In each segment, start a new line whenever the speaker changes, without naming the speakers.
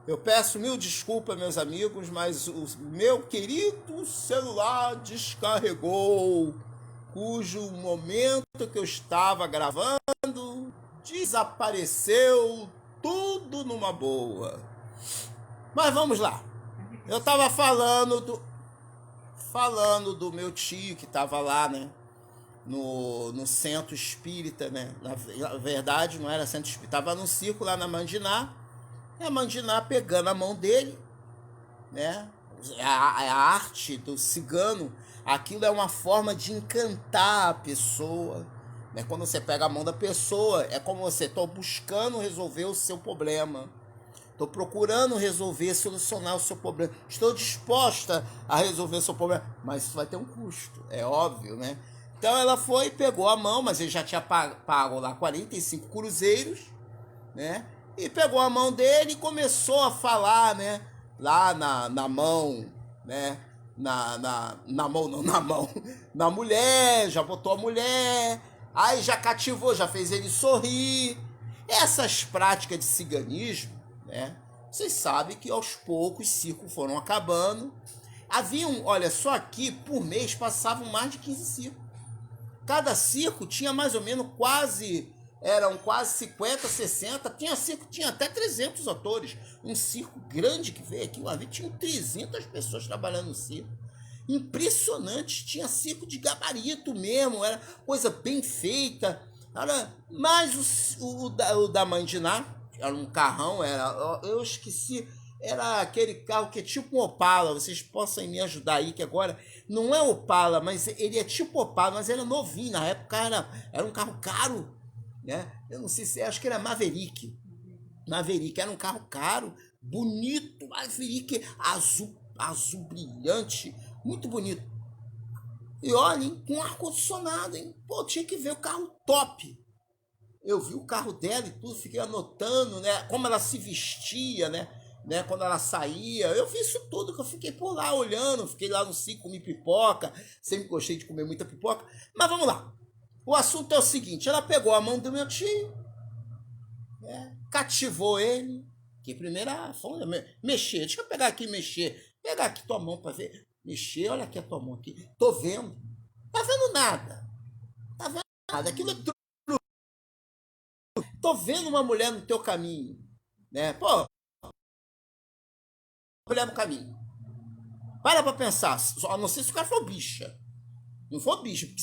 Eu peço mil desculpas, meus amigos, mas o meu querido celular descarregou, cujo momento que eu estava gravando desapareceu tudo numa boa. Mas vamos lá. Eu estava falando do meu tio que estava lá, né? No centro espírita, né? Na verdade, não era centro espírita, estava num circo lá na Mandiná. E a Mandiná pegando a mão dele, né? A arte do cigano, aquilo é uma forma de encantar a pessoa, né? Quando você pega a mão da pessoa, é como você está buscando resolver o seu problema. Estou procurando resolver, solucionar o seu problema. Estou disposta a resolver o seu problema. Mas isso vai ter um custo, é óbvio, né? Então ela foi, pegou a mão, mas ele já tinha pago lá 45 cruzeiros, né? E pegou a mão dele e começou a falar, né? Lá na mão, né? Na mão, não, na mão. Na mulher, já botou a mulher. Aí já cativou, já fez ele sorrir. Essas práticas de ciganismo, né? Vocês sabem que aos poucos os circos foram acabando. Haviam, olha, só aqui por mês passavam mais de 15 circos. Cada circo tinha mais ou menos eram quase 50, 60, tinha circo, tinha até 300 atores. Um circo grande que veio aqui, uma vez tinha 300 pessoas trabalhando no circo. Impressionante, tinha circo de gabarito mesmo, era coisa bem feita. Mas o da Mandiná, era um carrão, eu esqueci, era aquele carro que é tipo um Opala, vocês possam me ajudar aí, que agora não é Opala, mas ele é tipo Opala, mas era novinho, na época era um carro caro, né? Eu não sei se, acho que era Maverick. Maverick era um carro caro, bonito, Maverick azul, azul brilhante, muito bonito. E olhem, com ar-condicionado, hein? Pô, tinha que ver o carro top. Eu vi o carro dela e tudo, fiquei anotando, né? Como ela se vestia, né? Quando ela saía, eu vi isso tudo, que eu fiquei por lá olhando, fiquei lá no circo, comi pipoca, sempre gostei de comer muita pipoca. Mas vamos lá. O assunto é o seguinte, ela pegou a mão do meu tio, né? Cativou ele, que primeiro foi mexer, deixa eu pegar aqui e mexer. Pegar aqui tua mão pra ver. Mexer, olha aqui a tua mão aqui. Tô vendo. Tá vendo nada. Tá vendo nada. Aquilo é tô vendo uma mulher no teu caminho, né? Pô, mulher no caminho. Para pensar, a não ser se o cara for bicha. Não for bicho, porque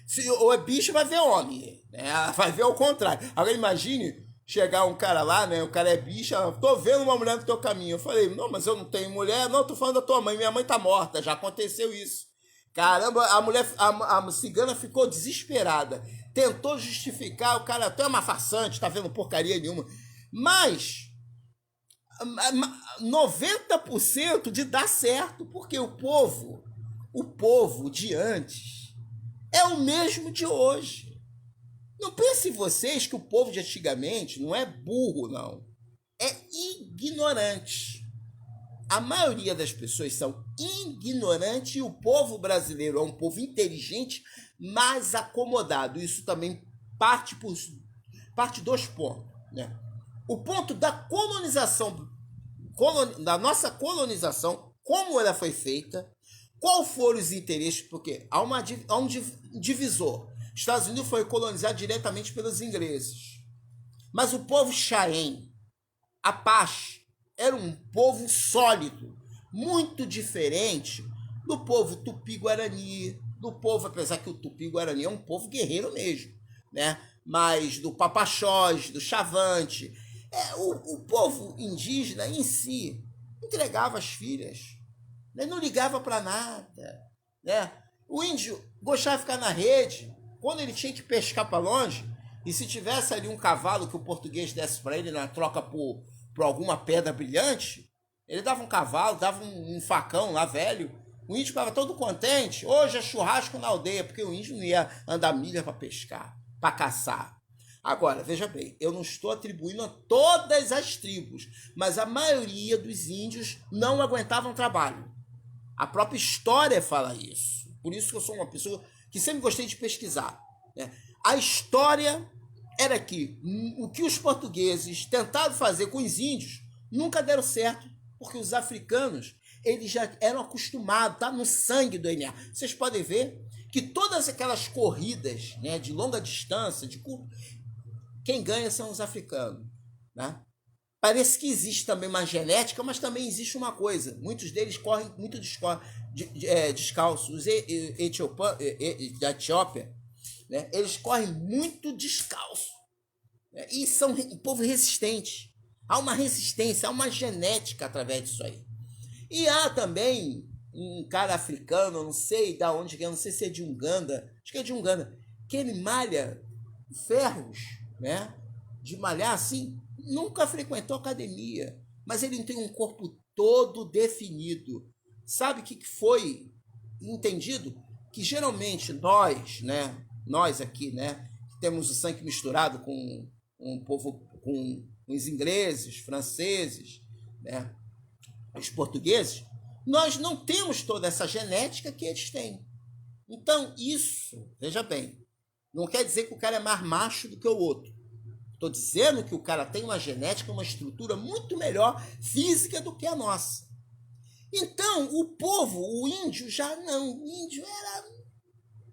se ou é bicho, vai ver homem, né? Vai ver o contrário. Agora imagine chegar um cara lá, né? O cara é bicha, tô vendo uma mulher no teu caminho. Eu falei, não, mas eu não tenho mulher, não, tô falando da tua mãe, minha mãe tá morta, já aconteceu isso. Caramba, a cigana ficou desesperada. Tentou justificar, o cara até é uma farsante, tá vendo porcaria nenhuma. Mas 90% de dar certo, porque o povo de antes é o mesmo de hoje. Não pensem vocês que o povo de antigamente não é burro, não. É ignorante. A maioria das pessoas são ignorantes e o povo brasileiro é um povo inteligente, mas acomodado. Isso também parte dos pontos, né? O ponto da colonização, da nossa colonização, como ela foi feita, qual foram os interesses, porque há um divisor. Os Estados Unidos foi colonizado diretamente pelos ingleses. Mas o povo Cheyenne, Apache, era um povo sólido, muito diferente do povo Tupi-Guarani, do povo, apesar que o Tupi-Guarani é um povo guerreiro mesmo, né? Mas do Papachós, do Chavante. O povo indígena em si entregava as filhas, né? Não ligava para nada, né? O índio gostava de ficar na rede, quando ele tinha que pescar para longe, e se tivesse ali um cavalo que o português desse para ele na troca por alguma pedra brilhante, ele dava um cavalo, dava um facão lá velho, o índio ficava todo contente. Hoje é churrasco na aldeia, porque o índio não ia andar milha para pescar, para caçar. Agora, veja bem, eu não estou atribuindo a todas as tribos, mas a maioria dos índios não aguentavam trabalho. A própria história fala isso. Por isso que eu sou uma pessoa que sempre gostei de pesquisar, né? A história era que o que os portugueses tentaram fazer com os índios, nunca deram certo, porque os africanos, eles já eram acostumados, tá no sangue do DNA. Vocês podem ver que todas aquelas corridas, né, de longa distância, de curto, quem ganha são os africanos, né? Parece que existe também uma genética, mas também existe uma coisa. Muitos deles correm muito descalços. Os da Etiópia, né? Eles correm muito descalço, né? E são um povo resistente. Há uma resistência, há uma genética através disso aí. E há também um cara africano, não sei de onde, não sei se é de Uganda, acho que é de Uganda, que ele malha ferros, né? De malhar assim, nunca frequentou academia, mas ele tem um corpo todo definido. Sabe o que foi entendido? Que geralmente nós, né? Nós aqui, né? Temos o sangue misturado com um povo, com os ingleses, franceses, né? Os portugueses, nós não temos toda essa genética que eles têm. Então, isso, veja bem, não quer dizer que o cara é mais macho do que o outro. Estou dizendo que o cara tem uma genética, uma estrutura muito melhor física do que a nossa. Então, o povo, o índio, já não. O índio era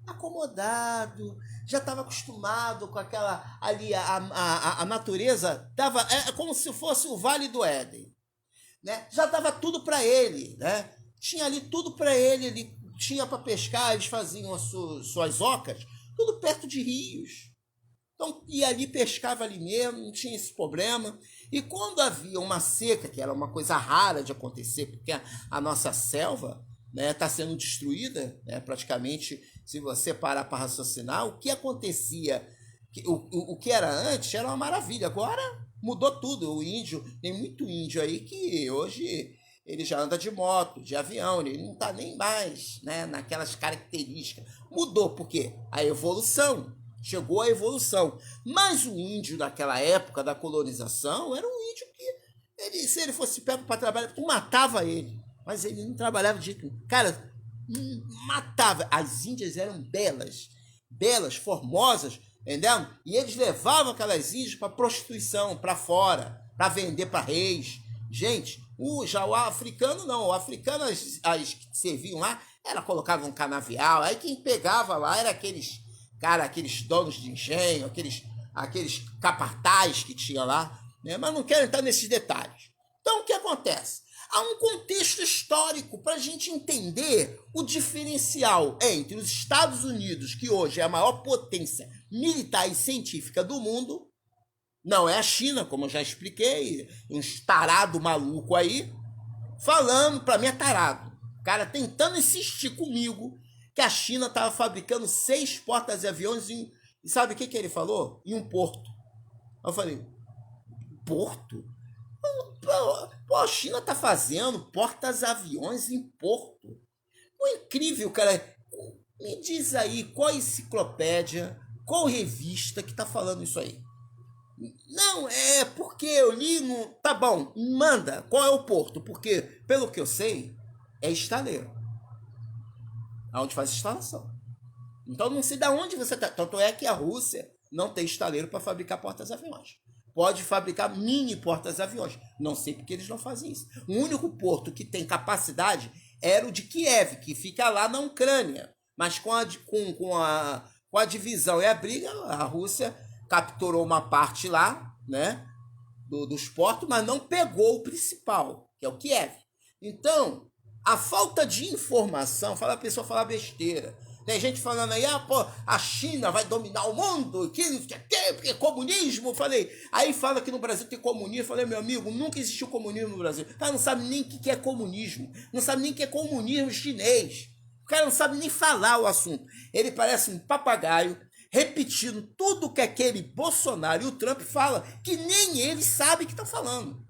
acomodado, já estava acostumado com aquela ali, a natureza, é como se fosse o Vale do Éden. Né? Já dava tudo para ele, né? Tinha ali tudo para ele tinha para pescar, eles faziam suas ocas, tudo perto de rios. Então, ia ali, pescava ali mesmo, não tinha esse problema. E quando havia uma seca, que era uma coisa rara de acontecer, porque a nossa selva está, né, sendo destruída, né, praticamente, se você parar para raciocinar, o que acontecia, o que era antes era uma maravilha. Agora mudou tudo. O índio, tem muito índio aí que hoje ele já anda de moto, de avião, ele não está nem mais, né, naquelas características. Mudou, por quê? A evolução. Chegou a evolução. Mas o índio naquela época da colonização era um índio que, se ele fosse pego para trabalhar, tu matava ele. Mas ele não trabalhava de jeito nenhum. Cara, matava. As índias eram belas, formosas, entendeu? E eles levavam aquelas índias para prostituição, para fora, para vender para reis. Gente, já o africano não. O africano, as que serviam lá, colocavam um canavial. Aí quem pegava lá era aqueles donos de engenho, aqueles capatazes que tinha lá, né? Mas não quero entrar nesses detalhes. Então, o que acontece? Há um contexto histórico para a gente entender o diferencial entre os Estados Unidos, que hoje é a maior potência militar e científica do mundo, não é a China, como eu já expliquei, um tarado maluco aí, falando, para mim é tarado, o cara tentando insistir comigo que a China estava fabricando 6 portas-aviões e sabe o que ele falou? Em um porto. Eu falei, porto? Pô, a China está fazendo portas-aviões em porto. O incrível, cara. Me diz aí qual enciclopédia, qual revista que está falando isso aí? Não, é porque eu li no... Tá bom, manda, qual é o porto? Porque, pelo que eu sei, é estaleiro. Onde faz instalação. Então não sei de onde você está. Tanto é que a Rússia não tem estaleiro para fabricar portas-aviões. Pode fabricar mini portas-aviões. Não sei porque eles não fazem isso. O único porto que tem capacidade era o de Kiev, que fica lá na Ucrânia. Mas com a divisão e a briga, a Rússia capturou uma parte lá, né, dos portos, mas não pegou o principal, que é o Kiev. Então, a falta de informação, a pessoa fala besteira. Tem gente falando aí, pô, a China vai dominar o mundo, porque é comunismo. Eu falei, aí fala que no Brasil tem comunismo. Eu falei, meu amigo, nunca existiu comunismo no Brasil. O cara não sabe nem o que é comunismo. Não sabe nem o que é comunismo chinês. O cara não sabe nem falar o assunto. Ele parece um papagaio repetindo tudo que aquele Bolsonaro e o Trump falam, que nem eles sabem que estão falando.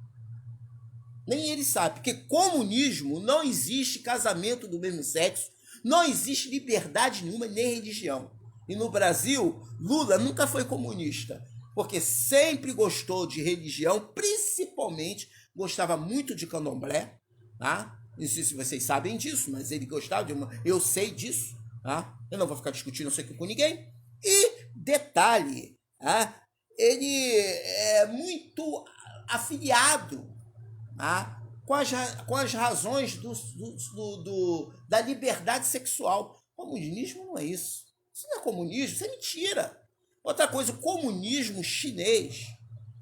Nem ele sabe, porque comunismo não existe casamento do mesmo sexo, não existe liberdade nenhuma, nem religião. E no Brasil, Lula nunca foi comunista, porque sempre gostou de religião, principalmente gostava muito de candomblé, tá? Não sei se vocês sabem disso, mas ele gostava de uma... Eu sei disso, tá? Eu não vou ficar discutindo isso aqui com ninguém. E, detalhe, tá? Ele é muito afiliado tá? Com as razões da liberdade sexual. Comunismo não é isso. Isso não é comunismo, isso é mentira. Outra coisa, o comunismo chinês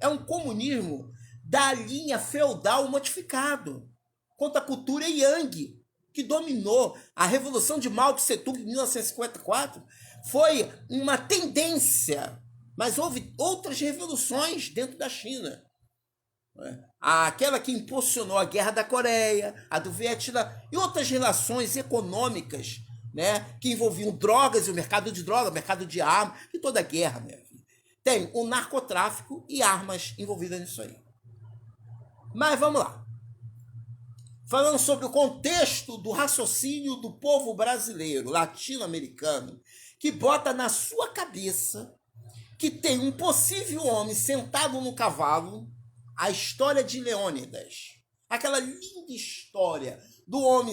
é um comunismo da linha feudal modificado contra a cultura Yang, que dominou. A Revolução de Mao Tse-tung em 1954 foi uma tendência, mas houve outras revoluções dentro da China. Aquela que impulsionou a Guerra da Coreia, a do Vietnã e outras relações econômicas, né, que envolviam drogas e o mercado de drogas, o mercado de armas, e toda a guerra, minha filha. Tem o narcotráfico e armas envolvidas nisso aí. Mas vamos lá. Falando sobre o contexto do raciocínio do povo brasileiro, latino-americano, que bota na sua cabeça que tem um possível homem sentado no cavalo, a história de Leônidas. Aquela linda história do homem,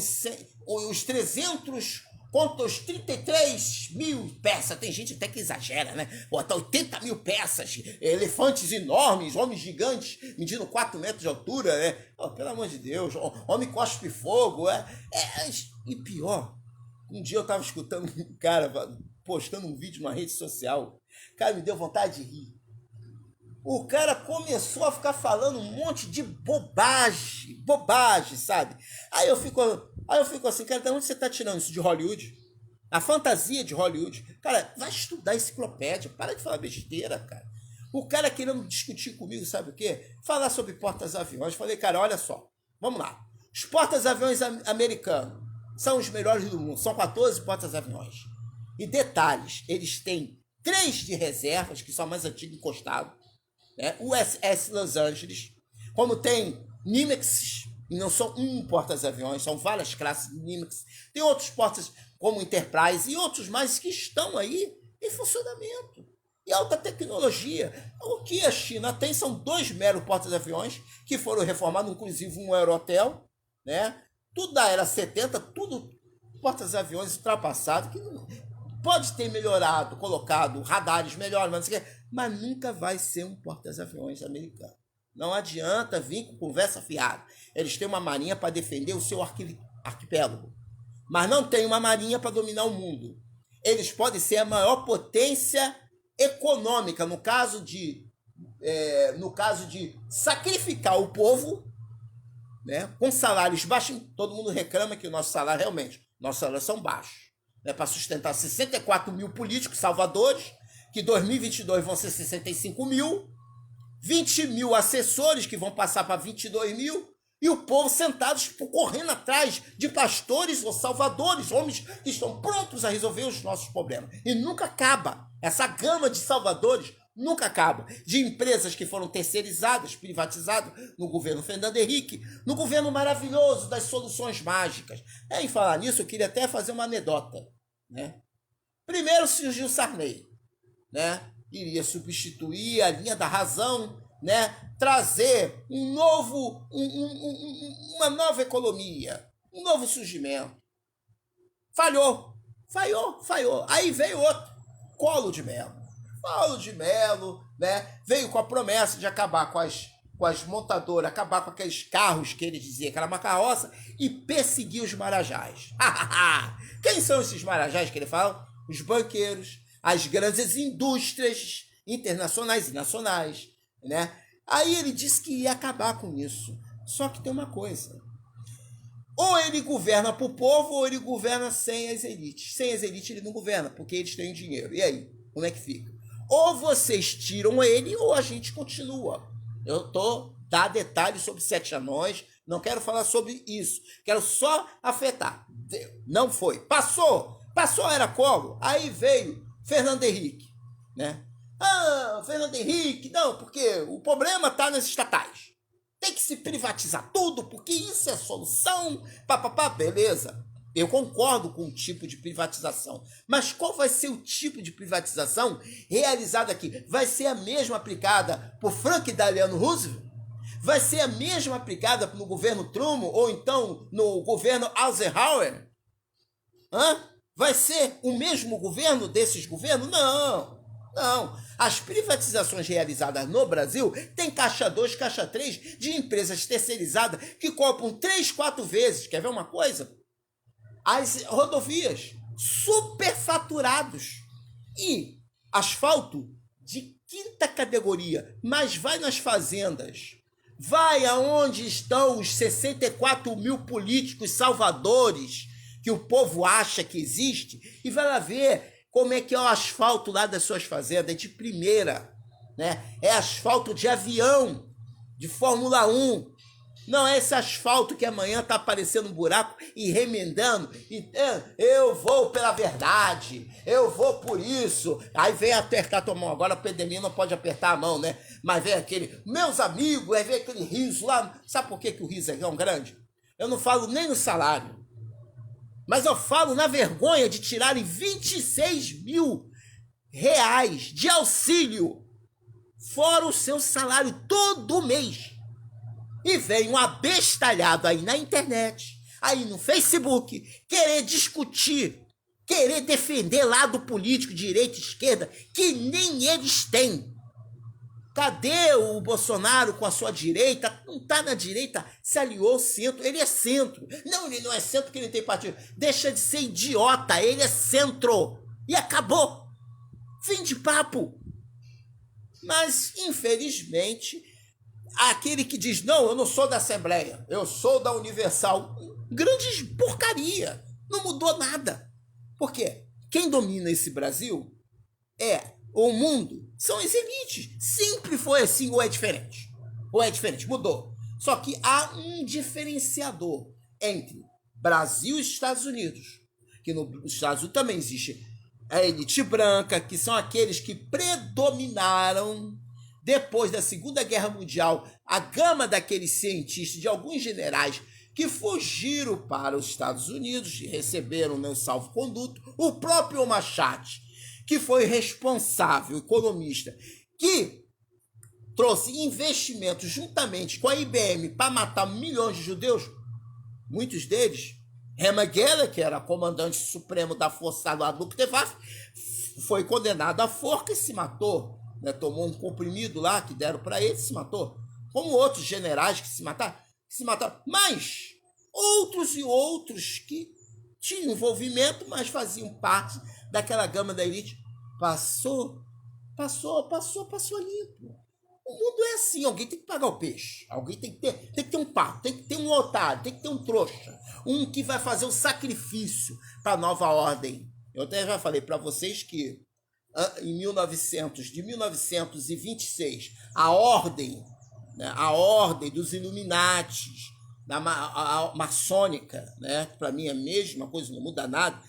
os 300 contra os 33 mil peças. Tem gente até que exagera, né? Botar 80 mil peças, elefantes enormes, homens gigantes, medindo 4 metros de altura, né? Oh, pelo amor de Deus, homem cospe fogo. E pior, um dia eu tava escutando um cara postando um vídeo numa rede social. Cara, me deu vontade de rir. O cara começou a ficar falando um monte de bobagem, sabe? Aí eu fico assim, cara, de onde você tá tirando isso? De Hollywood? A fantasia de Hollywood? Cara, vai estudar enciclopédia, para de falar besteira, cara. O cara querendo discutir comigo, sabe o quê? Falar sobre portas-aviões. Falei, cara, olha só, vamos lá. Os portas-aviões americanos são os melhores do mundo, são 14 portas-aviões. E detalhes, eles têm 3 de reservas, que são mais antigos encostados, né? USS Los Angeles, como tem Nimitz, e não são um portas-aviões, são várias classes de Nimitz. Tem outros portas como Enterprise e outros mais que estão aí em funcionamento. E alta tecnologia. O que a China tem são 2 meros portas-aviões que foram reformados, inclusive um aerohotel, né? Tudo da era 70, tudo portas-aviões ultrapassados, que pode ter melhorado, colocado radares melhores, mas nunca vai ser um porta-aviões americano. Não adianta vir com conversa fiada. Eles têm uma marinha para defender o seu arquipélago, mas não tem uma marinha para dominar o mundo. Eles podem ser a maior potência econômica no caso de sacrificar o povo, né, com salários baixos. Todo mundo reclama que o nosso salário nossos salários são baixos, né, para sustentar 64 mil políticos salvadores, que em 2022 vão ser 65 mil, 20 mil assessores que vão passar para 22 mil, e o povo sentados correndo atrás de pastores ou salvadores, homens que estão prontos a resolver os nossos problemas. E nunca acaba. Essa gama de salvadores nunca acaba. De empresas que foram terceirizadas, privatizadas no governo Fernando Henrique, no governo maravilhoso das soluções mágicas. Em falar nisso, eu queria até fazer uma anedota, né? Primeiro surgiu Sarney, né? Iria substituir a linha da razão, né? Trazer uma nova economia, um novo surgimento. Falhou. Aí veio outro, Collor de Mello, né? Veio com a promessa de acabar com as montadoras, acabar com aqueles carros que ele dizia que era uma carroça e perseguir os marajás. Quem são esses marajás que ele fala? Os banqueiros, as grandes indústrias internacionais e nacionais, né? Aí ele disse que ia acabar com isso. Só que tem uma coisa. Ou ele governa para o povo, ou ele governa sem as elites. Sem as elites ele não governa, porque eles têm dinheiro. E aí? Como é que fica? Ou vocês tiram ele, ou a gente continua. Eu dar detalhes sobre 7 anões, não quero falar sobre isso. Quero só afetar. Não foi. Passou era Collor, aí veio Fernando Henrique, né? Fernando Henrique, não, porque o problema está nas estatais. Tem que se privatizar tudo, porque isso é a solução. Beleza. Eu concordo com o tipo de privatização. Mas qual vai ser o tipo de privatização realizada aqui? Vai ser a mesma aplicada por Franklin Delano Roosevelt? Vai ser a mesma aplicada no governo Truman ou então no governo Eisenhower? Vai ser o mesmo governo desses governos? Não. Não. As privatizações realizadas no Brasil têm caixa 2, caixa 3 de empresas terceirizadas que compram 3, 4 vezes. Quer ver uma coisa? As rodovias superfaturados e asfalto de quinta categoria, mas vai nas fazendas, vai aonde estão os 64 mil políticos salvadores que o povo acha que existe e vai lá ver como é que é o asfalto lá das suas fazendas, é de primeira, né? É asfalto de avião, de Fórmula 1. Não é esse asfalto que amanhã tá aparecendo um buraco e remendando. E eu vou pela verdade, eu vou por isso. Aí vem apertar a tua mão. Agora a pandemia não pode apertar a mão, né? Mas vem aquele, meus amigos, aí vem aquele riso lá. Sabe por que o riso é tão grande? Eu não falo nem no salário. Mas eu falo na vergonha de tirarem 26 mil reais de auxílio, fora o seu salário todo mês. E vem um abestalhado aí na internet, aí no Facebook, querer discutir, querer defender lado político, direita e esquerda, que nem eles têm. Cadê o Bolsonaro com a sua direita? Não está na direita, se aliou ao centro. Ele é centro. Não, ele não é centro porque ele não tem partido. Deixa de ser idiota, ele é centro. E acabou. Fim de papo. Mas, infelizmente, aquele que diz, não, eu não sou da Assembleia, eu sou da Universal. Grande porcaria. Não mudou nada. Por quê? Quem domina esse Brasil é o mundo, são as elites. Sempre foi assim, ou é diferente? Ou é diferente? Mudou. Só que há um diferenciador entre Brasil e Estados Unidos. Que nos Estados Unidos também existe a elite branca, que são aqueles que predominaram depois da Segunda Guerra Mundial, a gama daqueles cientistas, de alguns generais que fugiram para os Estados Unidos e receberam o salvo-conduto, o próprio Machado, que foi responsável, economista, que trouxe investimentos juntamente com a IBM para matar milhões de judeus, muitos deles, Hermann Göring, que era comandante supremo da Força Armada Luftwaffe, foi condenado à forca e se matou, né? Tomou um comprimido lá que deram para ele e se matou, como outros generais que se mataram, mas outros e outros que tinham envolvimento, mas faziam parte daquela gama da elite, passou limpo. O mundo é assim, alguém tem que pagar o peixe, alguém tem que ter um pato, tem que ter um otário, tem que ter um trouxa, um que vai fazer o sacrifício para a nova ordem. Eu até já falei para vocês que em 1926, a ordem dos Illuminatis, a maçônica, né, para mim é a mesma coisa, não muda nada,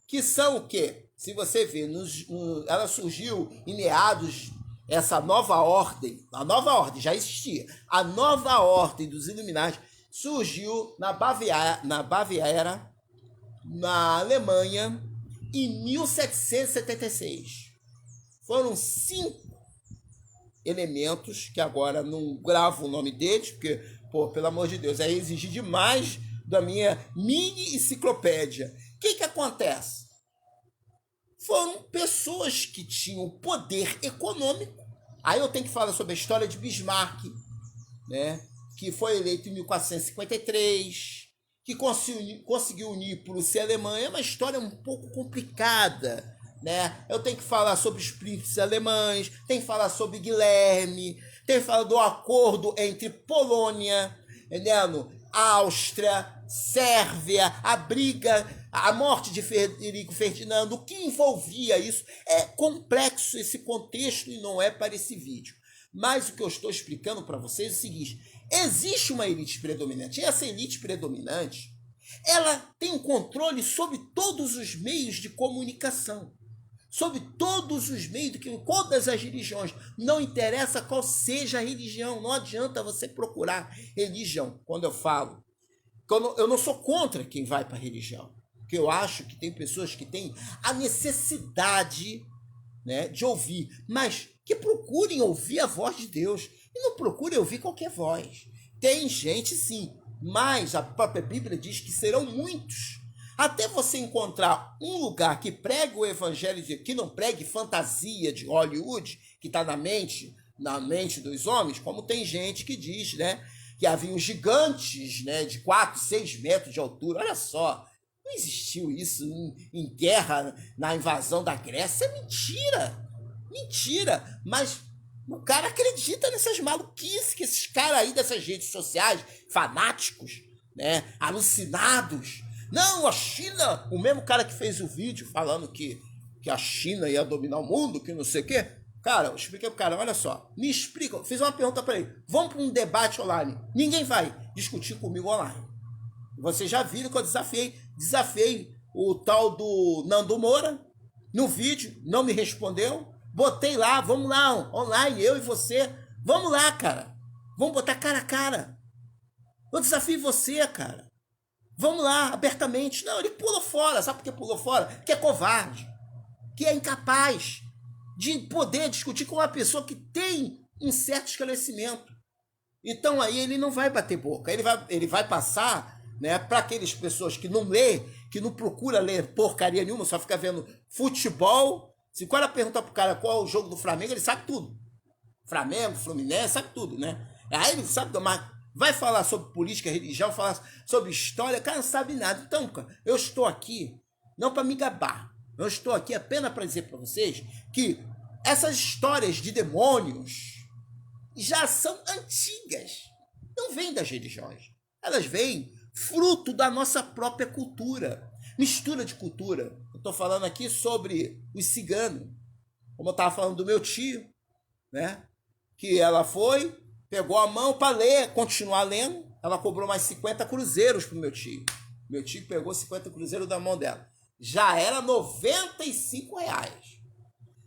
que são o quê? Se você vê, ela surgiu em meados, essa nova ordem, a nova ordem já existia, a nova ordem dos Illuminati surgiu na Baviera, na Alemanha, em 1776. Foram 5 elementos, que agora não gravo o nome deles, porque, pelo amor de Deus, aí exigir demais da minha mini enciclopédia. O que acontece? Foram pessoas que tinham poder econômico. Aí eu tenho que falar sobre a história de Bismarck, né, que foi eleito em 1453, que conseguiu unir Prússia e Alemanha. É uma história um pouco complicada, né? Eu tenho que falar sobre os príncipes alemães, tenho que falar sobre Guilherme, tenho que falar do acordo entre Polônia, entendeu? Áustria, Sérvia, a briga, a morte de Frederico Ferdinando, o que envolvia isso. É complexo esse contexto e não é para esse vídeo. Mas o que eu estou explicando para vocês é o seguinte: existe uma elite predominante. E essa elite predominante, ela tem um controle sobre todos os meios de comunicação, sobre todos os meios, todas as religiões. Não interessa qual seja a religião, não adianta você procurar religião. Quando eu falo, eu não sou contra quem vai para a religião, porque eu acho que tem pessoas que têm a necessidade, né, de ouvir, mas que procurem ouvir a voz de Deus e não procurem ouvir qualquer voz. Tem gente sim, mas a própria Bíblia diz que serão muitos Até você encontrar um lugar que pregue o evangelho, que não pregue fantasia de Hollywood, que está na mente dos homens, como tem gente que diz, né? Que haviam gigantes, né, de 4, 6 metros de altura. Olha só, não existiu isso em guerra, na invasão da Grécia. É mentira, mentira. Mas o cara acredita nessas maluquices que esses caras aí dessas redes sociais, fanáticos, né, alucinados. Não, a China, o mesmo cara que fez o vídeo falando que a China ia dominar o mundo, que não sei o quê. Cara, eu expliquei pro cara, olha só, me explica, fiz uma pergunta para ele, vamos para um debate online. Ninguém vai discutir comigo online. Vocês já viram que eu desafiei o tal do Nando Moura no vídeo, não me respondeu. Botei lá, vamos lá, online, eu e você. Vamos lá, cara. Vamos botar cara a cara. Eu desafio você, cara. Vamos lá, abertamente. Não, ele pulou fora. Sabe por que pulou fora? Que é covarde. Que é incapaz de poder discutir com uma pessoa que tem um certo esclarecimento. Então aí ele não vai bater boca. Ele vai passar, né, para aquelas pessoas que não lê, que não procura ler porcaria nenhuma, só fica vendo futebol. Se o cara perguntar pro cara qual é o jogo do Flamengo, ele sabe tudo. Flamengo, Fluminense, sabe tudo, né? Aí ele sabe, mas vai falar sobre política, religião, falar sobre história, o cara não sabe nada. Então, cara, eu estou aqui não para me gabar. Eu estou aqui apenas para dizer para vocês que essas histórias de demônios já são antigas. Não vêm das religiões. Elas vêm fruto da nossa própria cultura. Mistura de cultura. Eu estou falando aqui sobre os ciganos. Como eu estava falando do meu tio, né? Que ela foi, pegou a mão para ler, continuar lendo. Ela cobrou mais 50 cruzeiros pro meu tio. Meu tio pegou 50 cruzeiros da mão dela. Já era R$95.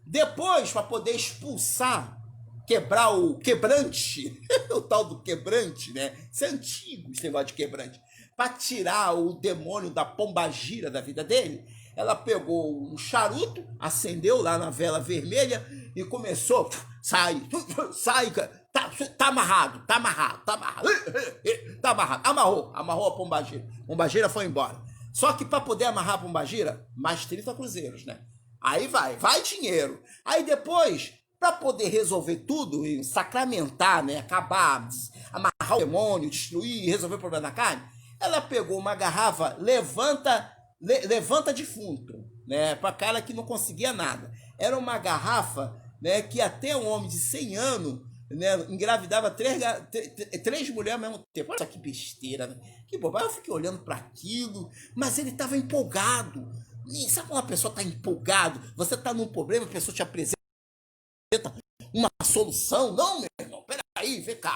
Depois, para poder expulsar, quebrar o quebrante, o tal do quebrante, né? Isso é antigo, esse negócio de quebrante. Para tirar o demônio da pombagira da vida dele, ela pegou um charuto, acendeu lá na vela vermelha e começou, sai, tá amarrado, amarrou a pombagira. A pombagira foi embora. Só que para poder amarrar a pombagira, mais 30 cruzeiros, né? Aí vai dinheiro. Aí depois, para poder resolver tudo e sacramentar, né, acabar, amarrar o demônio, destruir, resolver o problema da carne, ela pegou uma garrafa, levanta defunto, né, para cara que não conseguia nada. Era uma garrafa, né, que até um homem de 100 anos, né, engravidava três mulheres ao mesmo tempo. Olha que besteira, né? Que bobagem. Eu fiquei olhando para aquilo, mas ele estava empolgado. E sabe quando uma pessoa está empolgado? Você está num problema, a pessoa te apresenta uma solução. Não, meu irmão, peraí, vem cá.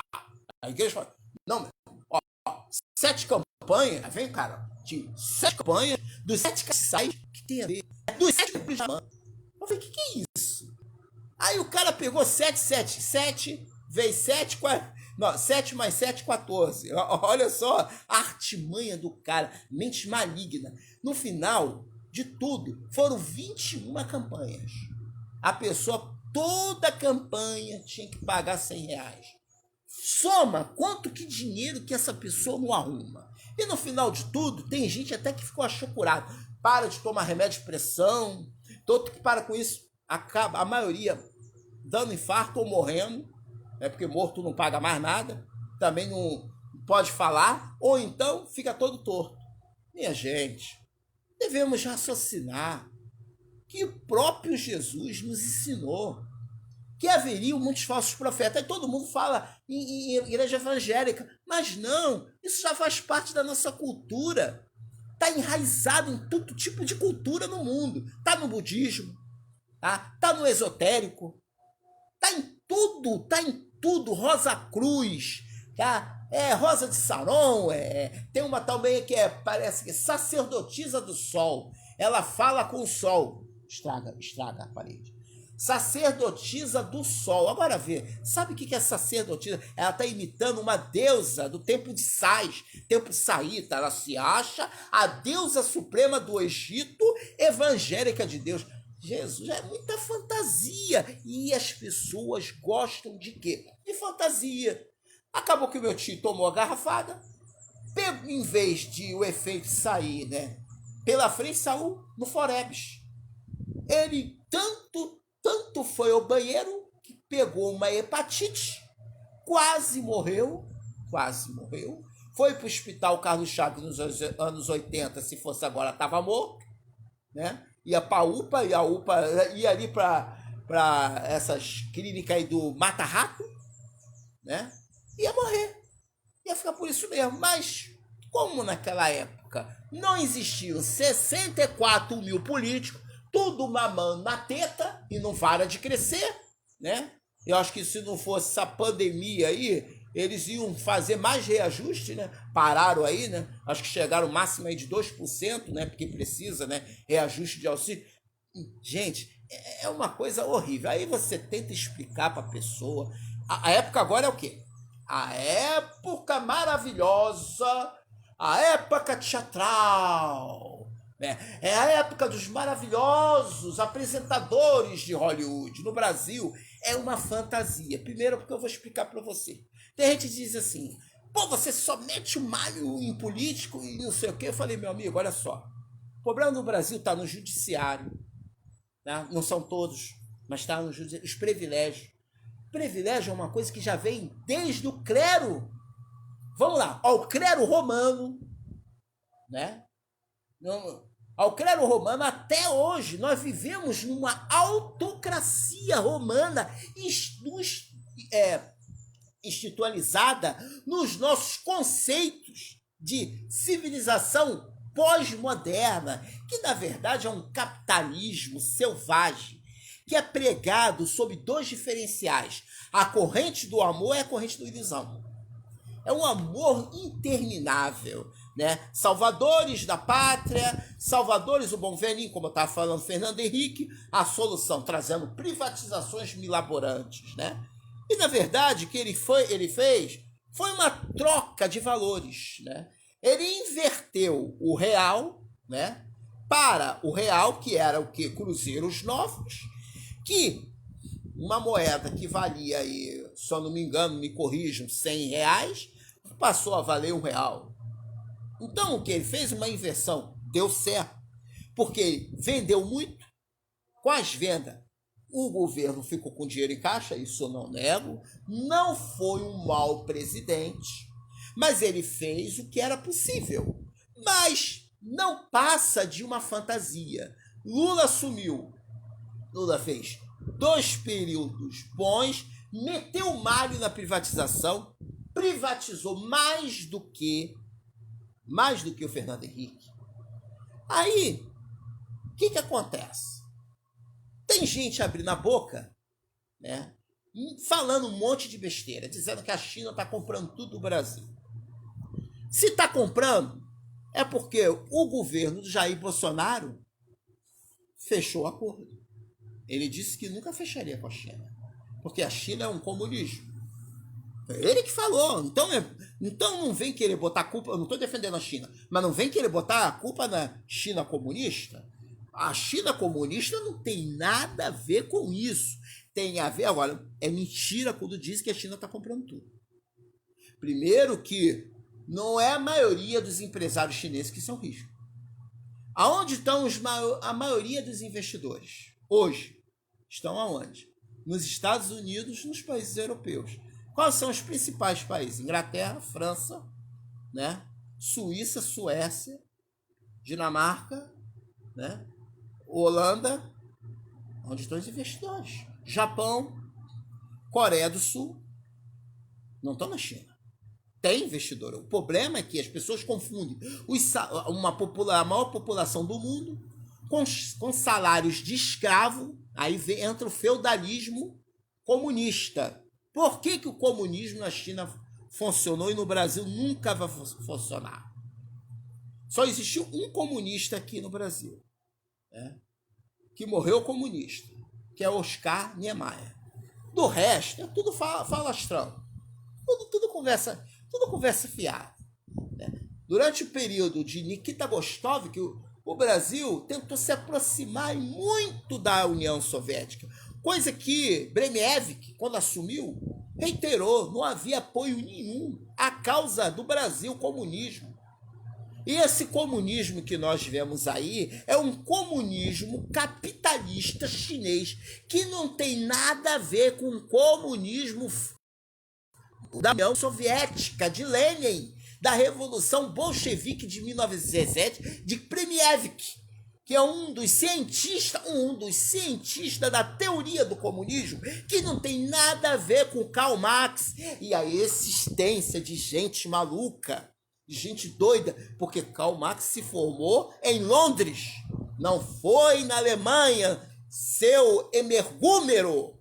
A igreja fala, não, meu irmão, ó, 7 campanhas, vem, cara, de 7 campanhas, dos 7 caçais, que tem a ver? Dos 7 campanhas. Eu falei, que é isso? Aí o cara pegou 7 vezes 7, 7 mais 7, 14. Olha só a artimanha do cara, mente maligna. No final de tudo, foram 21 campanhas. A pessoa, toda a campanha, tinha que pagar R$100. Soma quanto que dinheiro que essa pessoa não arruma. E no final de tudo, tem gente até que ficou achocorado. Para de tomar remédio de pressão. Todo que para com isso, acaba, a maioria dando infarto ou morrendo, né, porque morto não paga mais nada, também não pode falar, ou então fica todo torto. Minha gente, devemos raciocinar que o próprio Jesus nos ensinou que haveriam muitos falsos profetas. Aí todo mundo fala em igreja evangélica, mas não, isso já faz parte da nossa cultura. Está enraizado em todo tipo de cultura no mundo. Está no budismo, tá no esotérico, tá em tudo, Rosa Cruz, tá? Rosa de Saron, tem uma também que parece que é sacerdotisa do sol, ela fala com o sol, estraga a parede, sacerdotisa do sol. Agora vê, sabe o que é sacerdotisa? Ela tá imitando uma deusa do tempo de Sais, tempo saíta, ela se acha a deusa suprema do Egito, evangélica de Deus. Jesus, é muita fantasia. E as pessoas gostam de quê? De fantasia. Acabou que o meu tio tomou a garrafada, em vez de o efeito sair, né, pela frente saiu no Forebs. Ele tanto foi ao banheiro que pegou uma hepatite, quase morreu, foi para o hospital Carlos Chagas nos anos 80, se fosse agora estava morto, né? Ia para a UPA, e a UPA ia ali para essas clínicas aí do Mata-Rato, né? Ia morrer, ia ficar por isso mesmo. Mas como naquela época não existiam 64 mil políticos, tudo mamando na teta e não para de crescer, né? Eu acho que se não fosse essa pandemia aí, eles iam fazer mais reajuste, né? Pararam aí, né? Acho que chegaram o máximo aí de 2%, né? Porque precisa, né? Reajuste de auxílio. Gente, é uma coisa horrível. Aí você tenta explicar para a pessoa. A época agora é o quê? A época maravilhosa, a época teatral, né? É a época dos maravilhosos apresentadores de Hollywood. No Brasil, é uma fantasia. Primeiro, porque eu vou explicar para você. Tem gente que diz assim, pô, você só mete o malho em político e não sei o quê. Eu falei, meu amigo, olha só. O problema do Brasil está no judiciário. Né? Não são todos, mas está no judiciário. Os privilégios. Privilégio é uma coisa que já vem desde o clero. Vamos lá, ao clero romano, né? Ao clero romano, até hoje, nós vivemos numa autocracia romana institucionalizada nos nossos conceitos de civilização pós-moderna, que na verdade é um capitalismo selvagem, que é pregado sob dois diferenciais. A corrente do amor e a corrente do ilusão. É um amor interminável, né? Salvadores da pátria, salvadores do bom velhinho, como eu estava falando, Fernando Henrique, a solução, trazendo privatizações milaborantes, né? E, na verdade, o que ele fez foi uma troca de valores, né? Ele inverteu o real, né, para o real, que era o quê? Cruzeiros novos, que uma moeda que valia, aí, se eu não me engano, me corrijam, R$100, passou a valer R$1. Então, o que ele fez? Uma inversão. Deu certo. Porque ele vendeu muito. Com as vendas, o governo ficou com dinheiro em caixa, isso eu não nego. Não foi um mau presidente, mas ele fez o que era possível. Mas não passa de uma fantasia. Lula assumiu. Lula fez 2 períodos bons, meteu o malho na privatização, privatizou mais do que o Fernando Henrique. Aí, o que acontece? Tem gente abrindo a boca, né, falando um monte de besteira, dizendo que a China está comprando tudo do Brasil. Se está comprando, é porque o governo do Jair Bolsonaro fechou o acordo. Ele disse que nunca fecharia com a China, porque a China é um comunismo. Foi ele que falou. Então não vem querer botar a culpa, eu não estou defendendo a China, mas não vem querer botar a culpa na China comunista. A China comunista não tem nada a ver com isso. Tem a ver, agora, é mentira quando diz que a China está comprando tudo. Primeiro que não é a maioria dos empresários chineses que são risco. Aonde estão a maioria dos investidores? Hoje, estão aonde? Nos Estados Unidos, nos países europeus. Quais são os principais países? Inglaterra, França, né? Suíça, Suécia, Dinamarca, né? Holanda, onde estão os investidores. Japão, Coreia do Sul, não estão na China. Tem investidor. O problema é que as pessoas confundem a maior população do mundo com salários de escravo. Aí entra o feudalismo comunista. Por que o comunismo na China funcionou e no Brasil nunca vai funcionar? Só existiu um comunista aqui no Brasil, né, que morreu comunista, que é Oscar Niemeyer. Do resto, é tudo falastrão. Tudo conversa fiada. Né? Durante o período de Nikita Khrushchev, que o Brasil tentou se aproximar muito da União Soviética, coisa que Brezhnev, quando assumiu, reiterou, não havia apoio nenhum à causa do Brasil comunismo. E esse comunismo que nós vemos aí é um comunismo capitalista chinês que não tem nada a ver com o comunismo da União Soviética, de Lenin, da Revolução Bolchevique de 1917, de Brezhnev, que é um dos cientistas da teoria do comunismo, que não tem nada a ver com Karl Marx e a existência de gente maluca, de gente doida, porque Karl Marx se formou em Londres, não foi na Alemanha, seu emergúmero.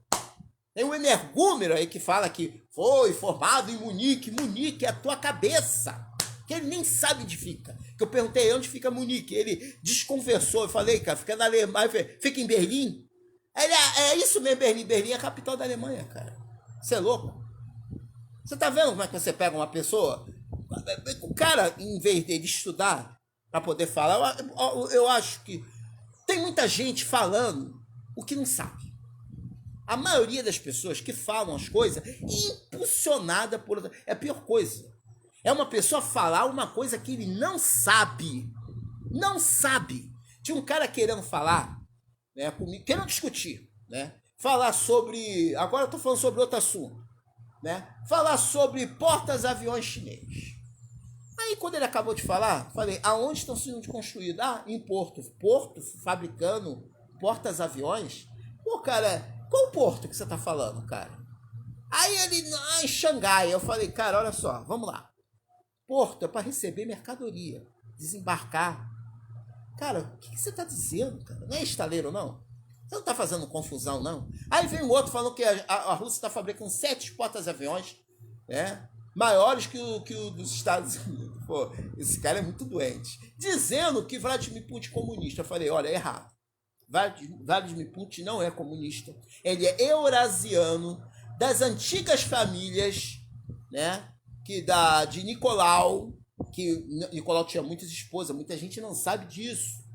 Tem um emergúmero aí que fala que foi formado em Munique. Munique é a tua cabeça, que ele nem sabe onde fica. Que eu perguntei onde fica Munique. Ele desconversou. Eu falei, cara, fica na Alemanha. Fica em Berlim? Ele, é isso mesmo, Berlim. Berlim é a capital da Alemanha, cara. Você é louco? Você tá vendo como é que você pega uma pessoa? O cara, em vez dele estudar para poder falar, eu acho que tem muita gente falando o que não sabe. A maioria das pessoas que falam as coisas impulsionada por outra. É a pior coisa. É uma pessoa falar uma coisa que ele não sabe. Não sabe. Tinha um cara querendo falar, né, comigo, querendo discutir, né? Falar sobre. Agora eu tô falando sobre outro assunto, né? Falar sobre portas-aviões chineses. Aí quando ele acabou de falar, falei, aonde estão sendo construídos? Ah, em Porto. Porto fabricando portas-aviões? Pô, cara, qual porto que você tá falando, cara? Aí ele, em Xangai. Eu falei, cara, olha só, vamos lá. Porto é para receber mercadoria, desembarcar. Cara, o que você tá dizendo, cara? Não é estaleiro, não? Você não tá fazendo confusão, não? Aí vem o outro falando que a Rússia está fabricando 7 portas-aviões, né? Maiores que o dos Estados Unidos. Pô, esse cara é muito doente. Dizendo que Vladimir Putin é comunista. Eu falei, olha, é errado. Vladimir Putin não é comunista. Ele é eurasiano, das antigas famílias, né? De Nicolau, que Nicolau tinha muitas esposas, muita gente não sabe disso.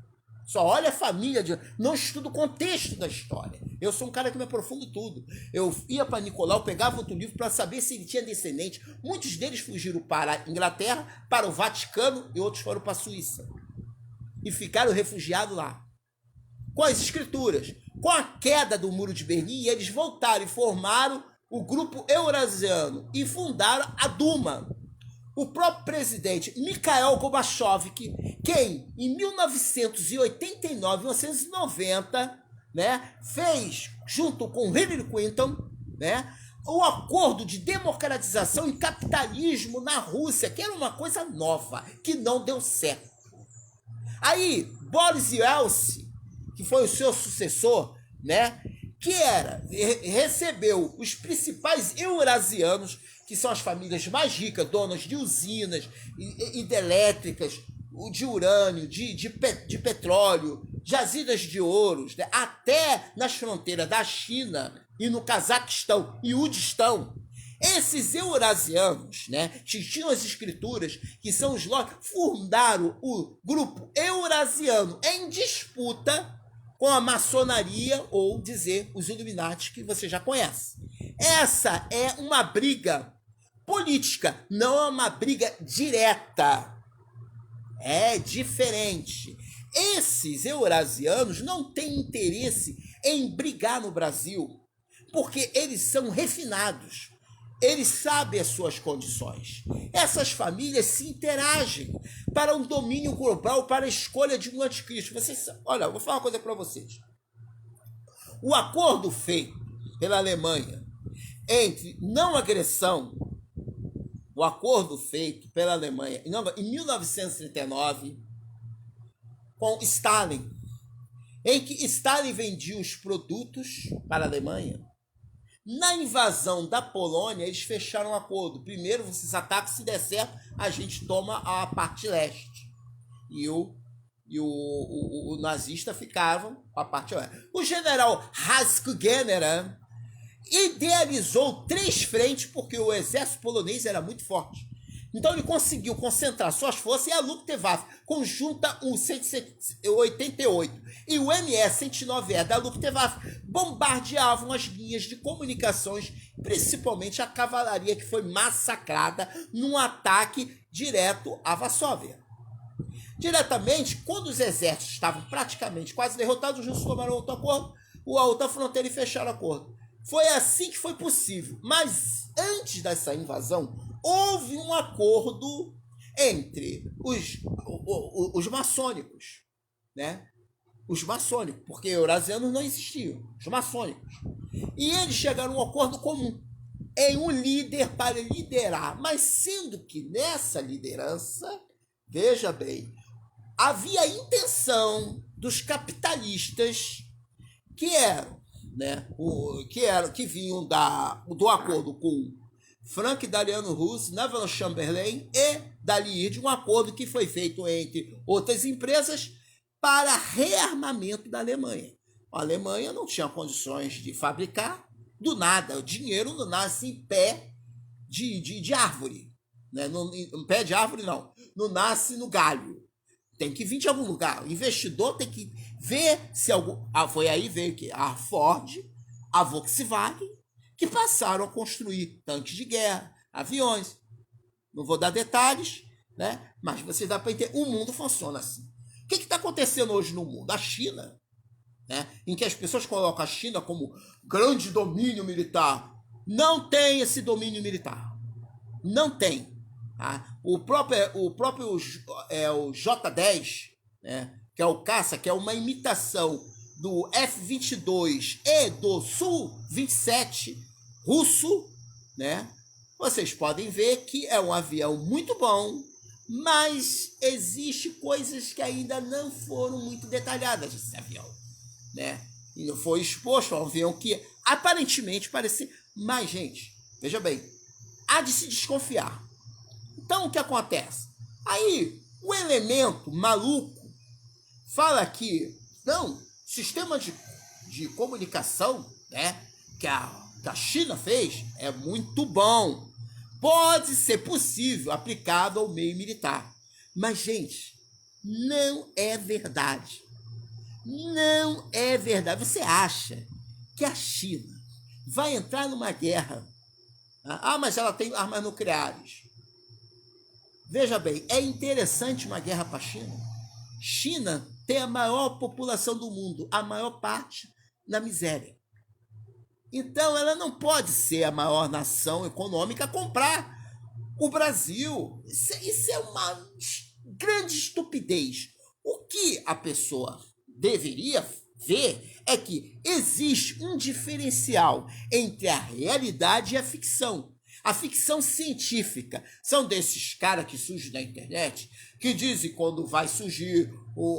Só olha a família, não estuda o contexto da história. Eu sou um cara que me aprofundo tudo. Eu ia para Nicolau, pegava outro livro para saber se ele tinha descendente. Muitos deles fugiram para a Inglaterra, para o Vaticano e outros foram para a Suíça. E ficaram refugiados lá. Com as escrituras. Com a queda do Muro de Berlim, eles voltaram e formaram o grupo eurasiano e fundaram a Duma. O próprio presidente Mikhail Gorbachev, quem em 1989, 1990, né, fez, junto com Hillary Clinton, né, o acordo de democratização e capitalismo na Rússia, que era uma coisa nova, que não deu certo. Aí, Boris Yeltsin, que foi o seu sucessor, né, recebeu os principais eurasianos, que são as famílias mais ricas, donas de usinas hidrelétricas, de urânio, de petróleo, jazidas de ouros, né? Até nas fronteiras da China e no Cazaquistão e Udistão. Esses eurasianos, né, que tinham as escrituras, que são os lords, fundaram o grupo eurasiano em disputa com a maçonaria, ou dizer os Illuminati, que você já conhece. Essa é uma briga política, não é uma briga direta. É diferente. Esses eurasianos não têm interesse em brigar no Brasil, porque eles são refinados. Eles sabem as suas condições. Essas famílias se interagem para um domínio global, para a escolha de um anticristo. Olha, eu vou falar uma coisa para vocês. O acordo feito pela Alemanha entre não agressão, o acordo feito pela Alemanha em 1939 com Stalin, em que Stalin vendia os produtos para a Alemanha. Na invasão da Polônia, eles fecharam um acordo. Primeiro, vocês atacam, se der certo, a gente toma a parte leste. E o nazista ficavam com a parte oeste. O general Haskell-General idealizou 3 frentes, porque o exército polonês era muito forte. Então ele conseguiu concentrar suas forças, e a Luftwaffe, conjunta 188 e o MS-109E da Luftwaffe bombardeavam as linhas de comunicações, principalmente a cavalaria, que foi massacrada num ataque direto a Varsóvia. Diretamente, quando os exércitos estavam praticamente quase derrotados, os russos tomaram outro acordo, a outra fronteira e fecharam o acordo. Foi assim que foi possível. Mas antes dessa invasão, houve um acordo entre os maçônicos, né? Os maçônicos, porque eurasianos não existiam, os maçônicos. E eles chegaram a um acordo comum em um líder para liderar, mas sendo que nessa liderança, veja bem, havia a intenção dos capitalistas que eram, né, que vinham do acordo com Frank Delano Roosevelt, Neville Chamberlain e Dali de um acordo que foi feito entre outras empresas para rearmamento da Alemanha. A Alemanha não tinha condições de fabricar do nada. O dinheiro não nasce em pé de árvore. Né? Em pé de árvore, não nasce no galho. Tem que vir de algum lugar. O investidor tem que ver se algum... foi aí veio que a Ford, a Volkswagen, que passaram a construir tanques de guerra, aviões. Não vou dar detalhes, né? Mas você dá para entender. O mundo funciona assim. O que está acontecendo hoje no mundo? A China, né? Em que as pessoas colocam a China como grande domínio militar. Não tem esse domínio militar. Não tem. Tá? O próprio o J-10, né? Que é o caça, que é uma imitação do F-22 e do Su-27 russo, né? Vocês podem ver que é um avião muito bom, mas existe coisas que ainda não foram muito detalhadas desse avião, né? E não foi exposto a um avião que aparentemente parecia... Mas, gente, veja bem, há de se desconfiar. Então, o que acontece? Aí, o elemento maluco fala que, não, sistema de comunicação, né, que a China fez é muito bom. Pode ser possível aplicado ao meio militar. Mas, gente, não é verdade. Não é verdade. Você acha que a China vai entrar numa guerra? Mas ela tem armas nucleares. Veja bem, é interessante uma guerra para a China. China tem a maior população do mundo, a maior parte na miséria. Então, ela não pode ser a maior nação econômica a comprar o Brasil. Isso é uma grande estupidez. O que a pessoa deveria ver é que existe um diferencial entre a realidade e a ficção. A ficção científica são desses caras que surgem na internet, que dizem quando vai surgir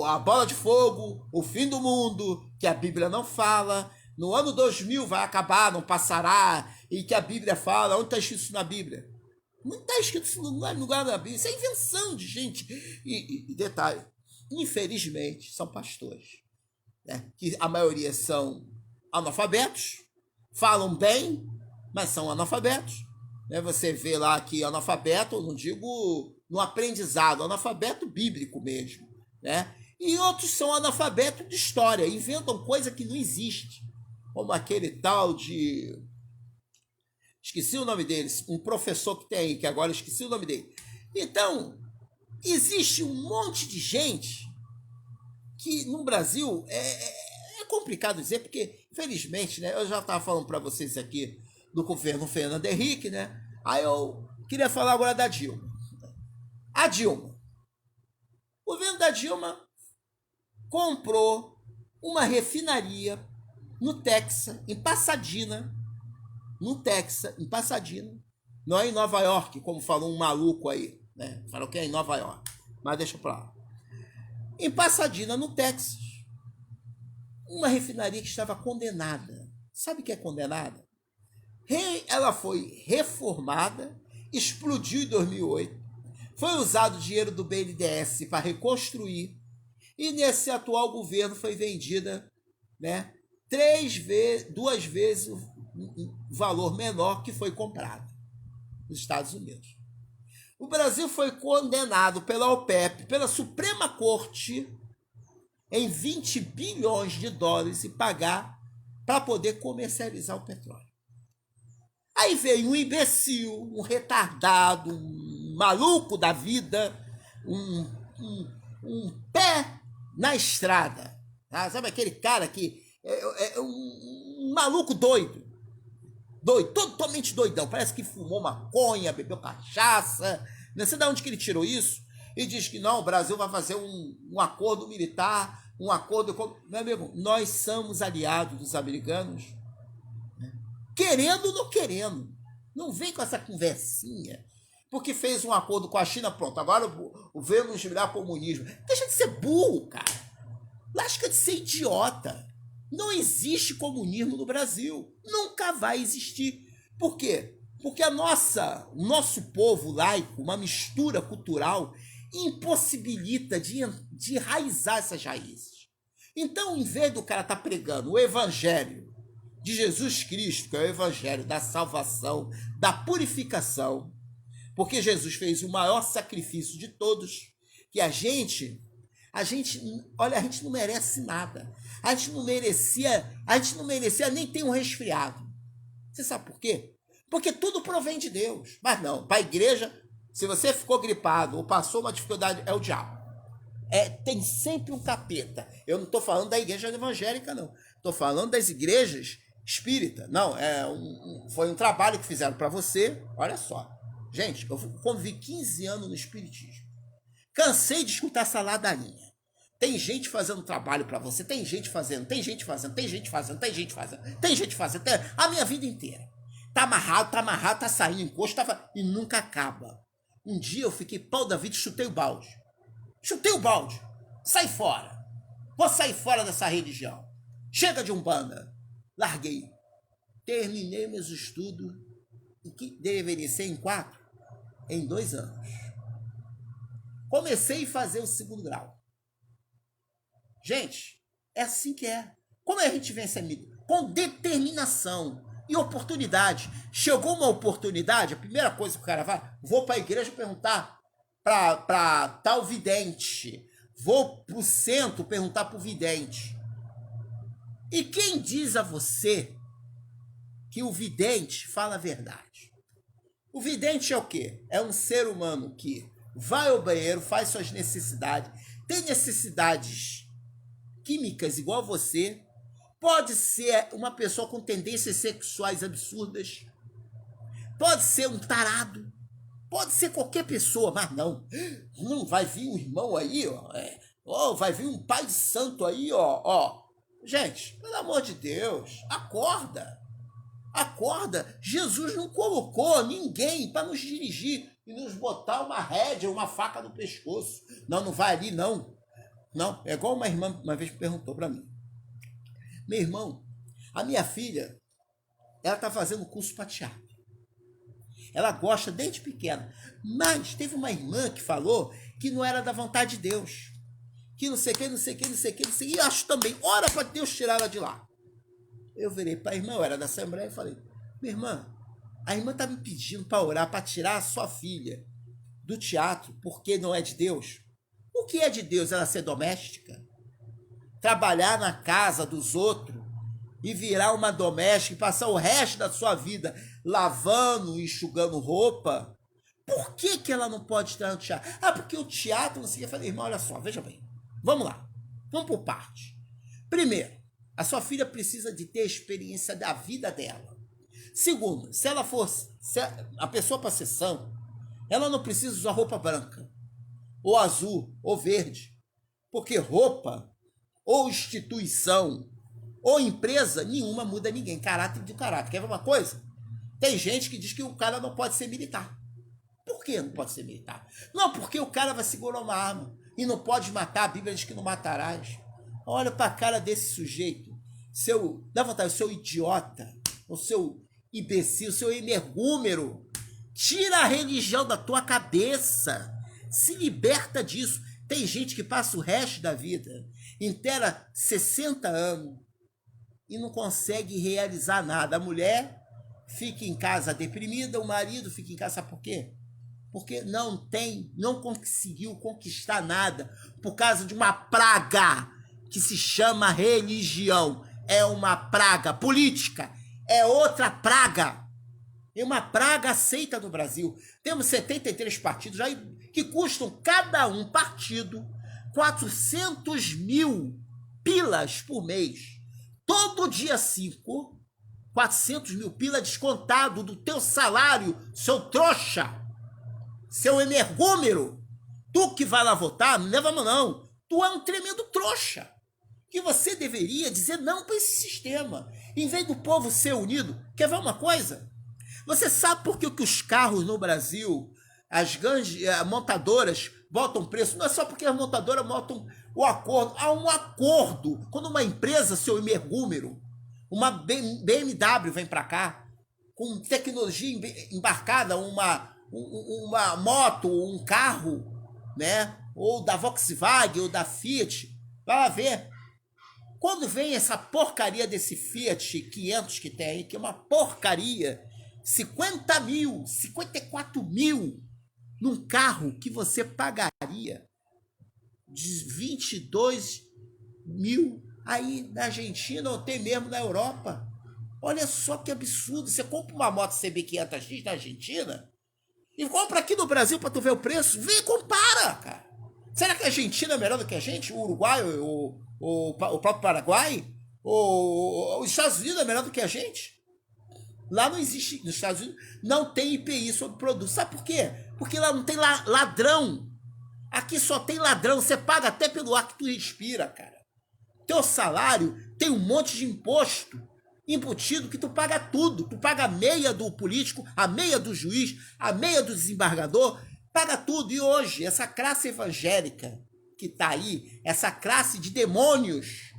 a bola de fogo, o fim do mundo, que a Bíblia não fala, no ano 2000 vai acabar, não passará, e que a Bíblia fala. Onde está escrito isso na Bíblia? Não está escrito isso no lugar da Bíblia. Isso é invenção de gente. E detalhe, infelizmente, são pastores, né? Que a maioria são analfabetos, falam bem, mas são analfabetos. Né? Você vê lá que analfabeto, não digo no aprendizado, analfabeto bíblico mesmo. Né? E outros são analfabetos de história, inventam coisa que não existe. Como aquele tal de... Esqueci o nome deles, um professor que tem aí, que agora esqueci o nome dele. Então, existe um monte de gente que no Brasil é complicado dizer, porque, infelizmente, né, eu já estava falando para vocês aqui do governo Fernando Henrique, né? Aí eu queria falar agora da Dilma. A Dilma. O governo da Dilma comprou uma refinaria no Texas, em Pasadena. No Texas, em Pasadena. Não é em Nova York, como falou um maluco aí, né? Falou que é em Nova York. Mas deixa pra lá. Em Pasadena, no Texas, uma refinaria que estava condenada. Sabe o que é condenada? Ela foi reformada, explodiu em 2008, foi usado o dinheiro do BNDES para reconstruir, e nesse atual governo foi vendida, né, 2 vezes o valor menor que foi comprado nos Estados Unidos. O Brasil foi condenado pela OPEP, pela Suprema Corte, em 20 bilhões de dólares e pagar para poder comercializar o petróleo. Aí veio um imbecil, um retardado, um maluco da vida, um pé na estrada. Tá? Sabe aquele cara que é um maluco doido, totalmente doidão, parece que fumou maconha, bebeu cachaça, não sei de onde que ele tirou isso, e diz que não, o Brasil vai fazer um acordo militar, um acordo com... Meu amigo, nós somos aliados dos americanos, né? Querendo ou não querendo, não vem com essa conversinha, porque fez um acordo com a China, pronto, agora vamos virar comunismo. Deixa de ser burro, cara, lasca de ser idiota. Não existe comunismo no Brasil. Nunca vai existir. Por quê? Porque o nosso povo laico, uma mistura cultural, impossibilita de enraizar essas raízes. Então, em vez do cara estar pregando o evangelho de Jesus Cristo, que é o evangelho da salvação, da purificação, porque Jesus fez o maior sacrifício de todos, que a gente não merece nada. A gente não merecia nem ter um resfriado. Você sabe por quê? Porque tudo provém de Deus. Mas não, para a igreja, se você ficou gripado ou passou uma dificuldade, é o diabo. Tem sempre um capeta. Eu não estou falando da igreja evangélica, não. Estou falando das igrejas espíritas. Não, foi um trabalho que fizeram para você. Olha só. Gente, eu convivi 15 anos no espiritismo. Cansei de escutar essa ladainha. Tem gente fazendo trabalho para você, tem gente fazendo, a minha vida inteira. Tá amarrado, tá saindo encosto, e nunca acaba. Um dia eu fiquei pau da vida e chutei o balde. Sai fora. Vou sair fora dessa religião. Chega de Umbanda. Larguei. Terminei meus estudos, o que deveria ser em 2 anos. Comecei a fazer o 2º grau. Gente, é assim que é. Como a gente vence a vida? Com determinação e oportunidade. Chegou uma oportunidade, a primeira coisa que o cara vai, vou para a igreja perguntar para tal vidente. Vou para o centro perguntar para o vidente. E quem diz a você que o vidente fala a verdade? O vidente é o quê? É um ser humano que vai ao banheiro, faz suas necessidades, tem necessidades químicas igual a você, pode ser uma pessoa com tendências sexuais absurdas, pode ser um tarado, pode ser qualquer pessoa, mas não vai vir um irmão aí, vai vir um pai de santo aí, Gente, pelo amor de Deus, acorda. Jesus não colocou ninguém para nos dirigir e nos botar uma rédea, uma faca no pescoço. Não vai ali, não. Não, é igual uma irmã uma vez perguntou para mim. Meu irmão, a minha filha, ela tá fazendo curso para teatro. Ela gosta desde pequena. Mas teve uma irmã que falou que não era da vontade de Deus. Que não sei o que. E acho também, ora para Deus tirar ela de lá. Eu virei para a irmã, eu era da Assembleia, e falei, minha irmã, a irmã tá me pedindo para orar, para tirar a sua filha do teatro, porque não é de Deus. O que é de Deus? Ela ser doméstica? Trabalhar na casa dos outros e virar uma doméstica e passar o resto da sua vida lavando e enxugando roupa? Por que ela não pode estar no teatro? Porque o teatro, não sei o que. Eu falei, irmã, olha só, veja bem, vamos lá, vamos por parte. Primeiro, a sua filha precisa de ter a experiência da vida dela. Segundo, se a pessoa para ser sã, ela não precisa usar roupa branca, ou azul, ou verde, porque roupa, ou instituição, ou empresa, nenhuma muda ninguém, caráter de caráter. Quer ver uma coisa? Tem gente que diz que o cara não pode ser militar. Por que não pode ser militar? Não, porque o cara vai segurar uma arma e não pode matar, a Bíblia diz que não matarás. Olha para a cara desse sujeito, dá vontade, o seu idiota, o seu imbecil, o seu energúmero. Tira a religião da tua cabeça, se liberta disso. Tem gente que passa o resto da vida inteira, 60 anos, e não consegue realizar nada. A mulher fica em casa deprimida, o marido fica em casa, sabe por quê? Porque não conseguiu conquistar nada, por causa de uma praga que se chama religião. É uma praga política, é outra praga. É uma praga aceita no Brasil. Temos 73 partidos aí que custam cada um partido 400 mil pilas por mês. Todo dia 5, 400 mil pila descontado do teu salário, seu trouxa, seu energúmero. Tu que vai lá votar, não leva a mão não. Tu é um tremendo trouxa. Que você deveria dizer não para esse sistema. Em vez do povo ser unido, quer ver uma coisa? Você sabe por que os carros no Brasil, as grandes montadoras botam preço? Não é só porque as montadoras botam o acordo. Há um acordo. Quando uma empresa, seu energúmero, uma BMW vem para cá, com tecnologia embarcada, uma moto, um carro, né? Ou da Volkswagen, ou da Fiat, vai lá ver. Quando vem essa porcaria desse Fiat 500 que tem aí, que é uma porcaria, 50 mil, 54 mil, num carro que você pagaria de 22 mil aí na Argentina ou até mesmo na Europa. Olha só que absurdo. Você compra uma moto CB500X na Argentina e compra aqui no Brasil para tu ver o preço. Vem e compara, cara. Será que a Argentina é melhor do que a gente? O Uruguai, o próprio Paraguai? Os Estados Unidos é melhor do que a gente? Lá não existe, nos Estados Unidos, não tem IPI sobre produto. Sabe por quê? Porque lá não tem ladrão. Aqui só tem ladrão. Você paga até pelo ar que tu respira, cara. Teu salário tem um monte de imposto embutido que tu paga tudo. Tu paga a meia do político, a meia do juiz, a meia do desembargador, paga tudo. E hoje, essa classe evangélica que tá aí, essa classe de demônios,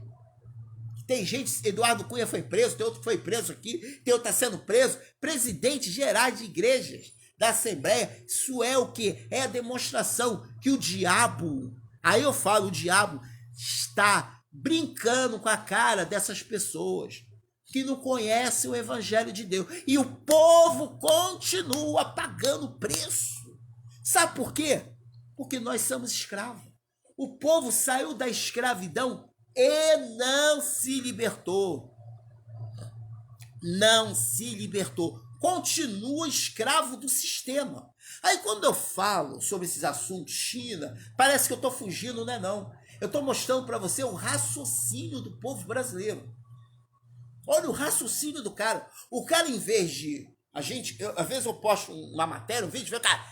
tem gente, Eduardo Cunha foi preso, tem outro que foi preso aqui, tem outro que está sendo preso, presidentes gerais de igrejas da Assembleia. Isso é o quê? É a demonstração que o diabo, aí eu falo, o diabo está brincando com a cara dessas pessoas que não conhecem o Evangelho de Deus. E o povo continua pagando preço. Sabe por quê? Porque nós somos escravos. O povo saiu da escravidão e não se libertou. Não se libertou. Continua escravo do sistema. Aí quando eu falo sobre esses assuntos, China, parece que eu estou fugindo, não é não. Eu estou mostrando para você o raciocínio do povo brasileiro. Olha o raciocínio do cara. O cara, em vez de... às vezes eu posto uma matéria, um vídeo, e o cara,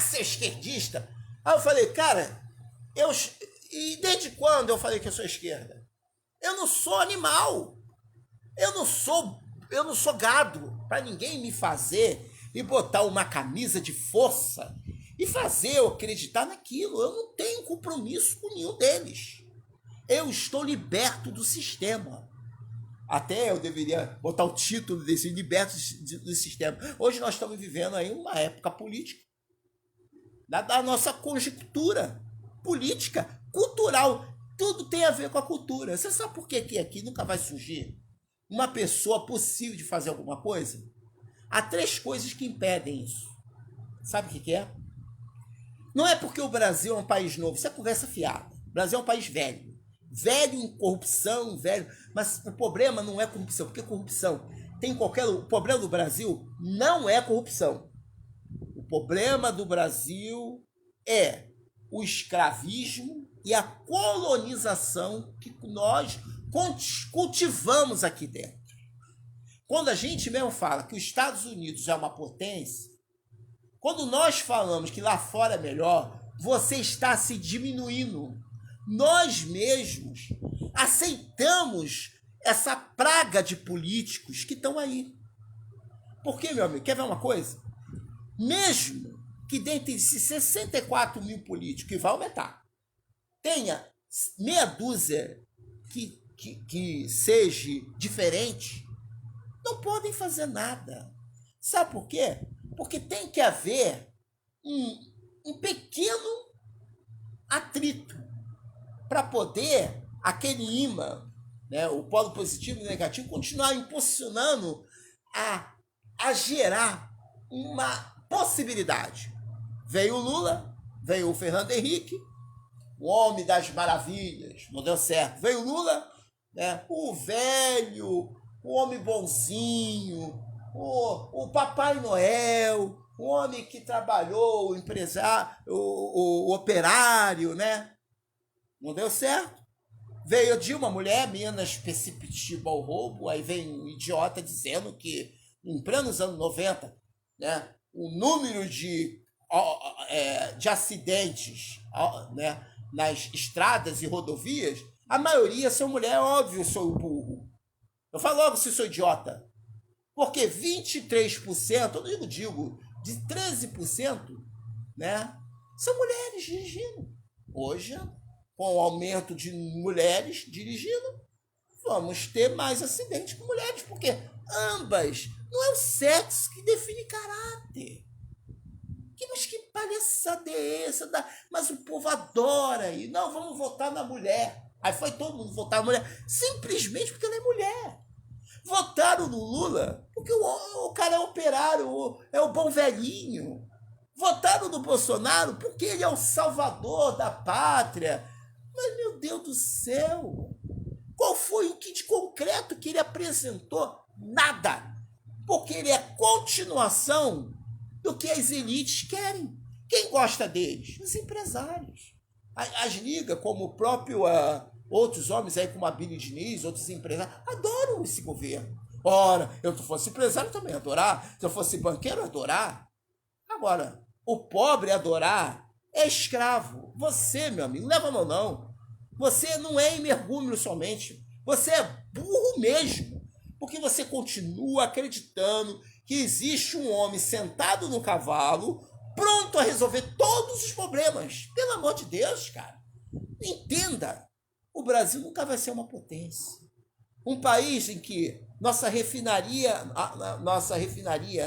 seu esquerdista. Aí eu falei, cara, e desde quando eu falei que eu sou esquerda? Eu não sou animal. Eu não sou gado para ninguém me fazer e botar uma camisa de força e fazer eu acreditar naquilo. Eu não tenho compromisso com nenhum deles. Eu estou liberto do sistema. Até eu deveria botar o título desse liberto do sistema. Hoje nós estamos vivendo aí uma época política da nossa conjuntura política, cultural. Tudo tem a ver com a cultura. Você sabe por que aqui nunca vai surgir uma pessoa possível de fazer alguma coisa? Há 3 coisas que impedem isso. Sabe o que é? Não é porque o Brasil é um país novo. Isso é conversa fiada. O Brasil é um país velho. Velho em corrupção, velho. Mas o problema não é corrupção. Porque corrupção tem o problema do Brasil não é corrupção. O problema do Brasil é o escravismo e a colonização que nós cultivamos aqui dentro. Quando a gente mesmo fala que os Estados Unidos é uma potência, quando nós falamos que lá fora é melhor, você está se diminuindo. Nós mesmos aceitamos essa praga de políticos que estão aí. Por quê, meu amigo? Quer ver uma coisa? Mesmo que dentre esses 64 mil políticos, que vai aumentar, tenha meia dúzia que seja diferente, não podem fazer nada. Sabe por quê? Porque tem que haver um pequeno atrito para poder aquele imã, né, o polo positivo e negativo, continuar impulsionando a gerar uma possibilidade. Veio o Lula, veio o Fernando Henrique, o homem das maravilhas, não deu certo. Veio o Lula, né, o velho, o homem bonzinho, o Papai Noel, o homem que trabalhou, o empresário, o operário, né? Não deu certo. Veio Dilma, mulher, Minas perceptível ao roubo, aí vem um idiota dizendo que em plenos anos 90, né, o número de acidentes, né, nas estradas e rodovias, a maioria são mulheres, óbvio, eu sou burro. Eu falo logo se sou idiota. Porque 23%, eu não digo, de 13%, né, são mulheres dirigindo. Hoje, com o aumento de mulheres dirigindo, vamos ter mais acidentes com mulheres, porque ambas, não é o sexo que define caráter. Mas que palhaçada é essa? Mas o povo adora e não, vamos votar na mulher. Aí foi todo mundo votar na mulher, simplesmente porque ela é mulher. Votaram no Lula porque o cara é operário, é o bom velhinho. Votaram no Bolsonaro porque ele é o salvador da pátria. Mas, meu Deus do céu, qual foi o que de concreto que ele apresentou? Nada. Porque ele é continuação do que as elites querem. Quem gosta deles? Os empresários. As ligas, como o próprio outros homens aí, como a Billy Diniz, outros empresários, adoram esse governo. Ora, eu se fosse empresário também ia adorar. Se eu fosse banqueiro, ia adorar. Agora, o pobre adorar é escravo. Você, meu amigo, leva a mão não. Você não é em mergulho somente. Você é burro mesmo. Porque você continua acreditando que existe um homem sentado no cavalo, pronto a resolver todos os problemas. Pelo amor de Deus, cara. Entenda. O Brasil nunca vai ser uma potência. Um país em que nossa refinaria,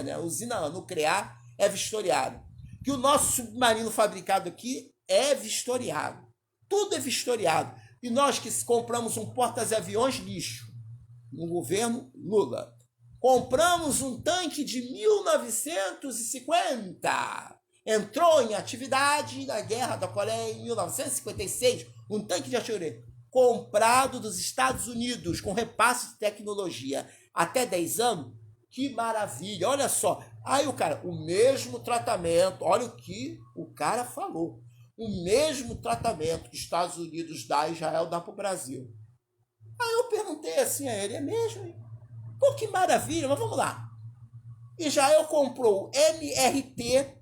né, usina nuclear é vistoriada. Que o nosso submarino fabricado aqui é vistoriado. Tudo é vistoriado. E nós que compramos um porta-aviões lixo no governo Lula. Compramos um tanque de 1950. Entrou em atividade na Guerra da Coreia em 1956. Um tanque de artilharia comprado dos Estados Unidos com repasse de tecnologia até 10 anos. Que maravilha, olha só. Aí o cara, o mesmo tratamento, olha o que o cara falou. O mesmo tratamento que os Estados Unidos dá a Israel dá para o Brasil. Aí eu perguntei assim a ele, é mesmo? Hein? Pô, que maravilha, mas vamos lá. Israel comprou o MRT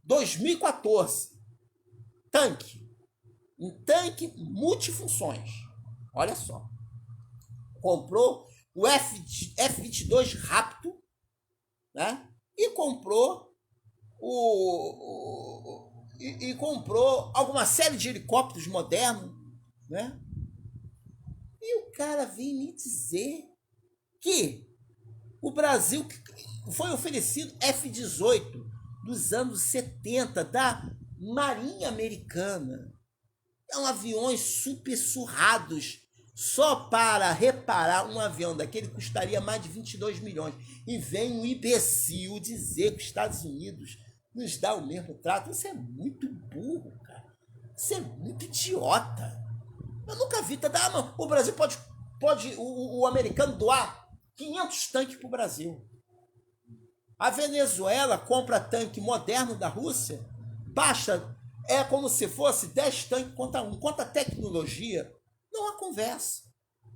2014. Tanque. Um tanque multifunções. Olha só. Comprou o F-22 Raptor, né? E comprou comprou alguma série de helicópteros modernos, né? E o cara vem me dizer que o Brasil foi oferecido F-18 dos anos 70 da Marinha Americana. São aviões super surrados. Só para reparar um avião daquele custaria mais de 22 milhões. E vem um imbecil dizer que os Estados Unidos nos dá o mesmo trato. Isso é muito burro, cara. Isso é muito idiota. Eu nunca vi. O Brasil pode o americano doar 500 tanques para o Brasil. A Venezuela compra tanque moderno da Rússia, baixa, é como se fosse 10 tanques contra um. Quanto à tecnologia, não há conversa.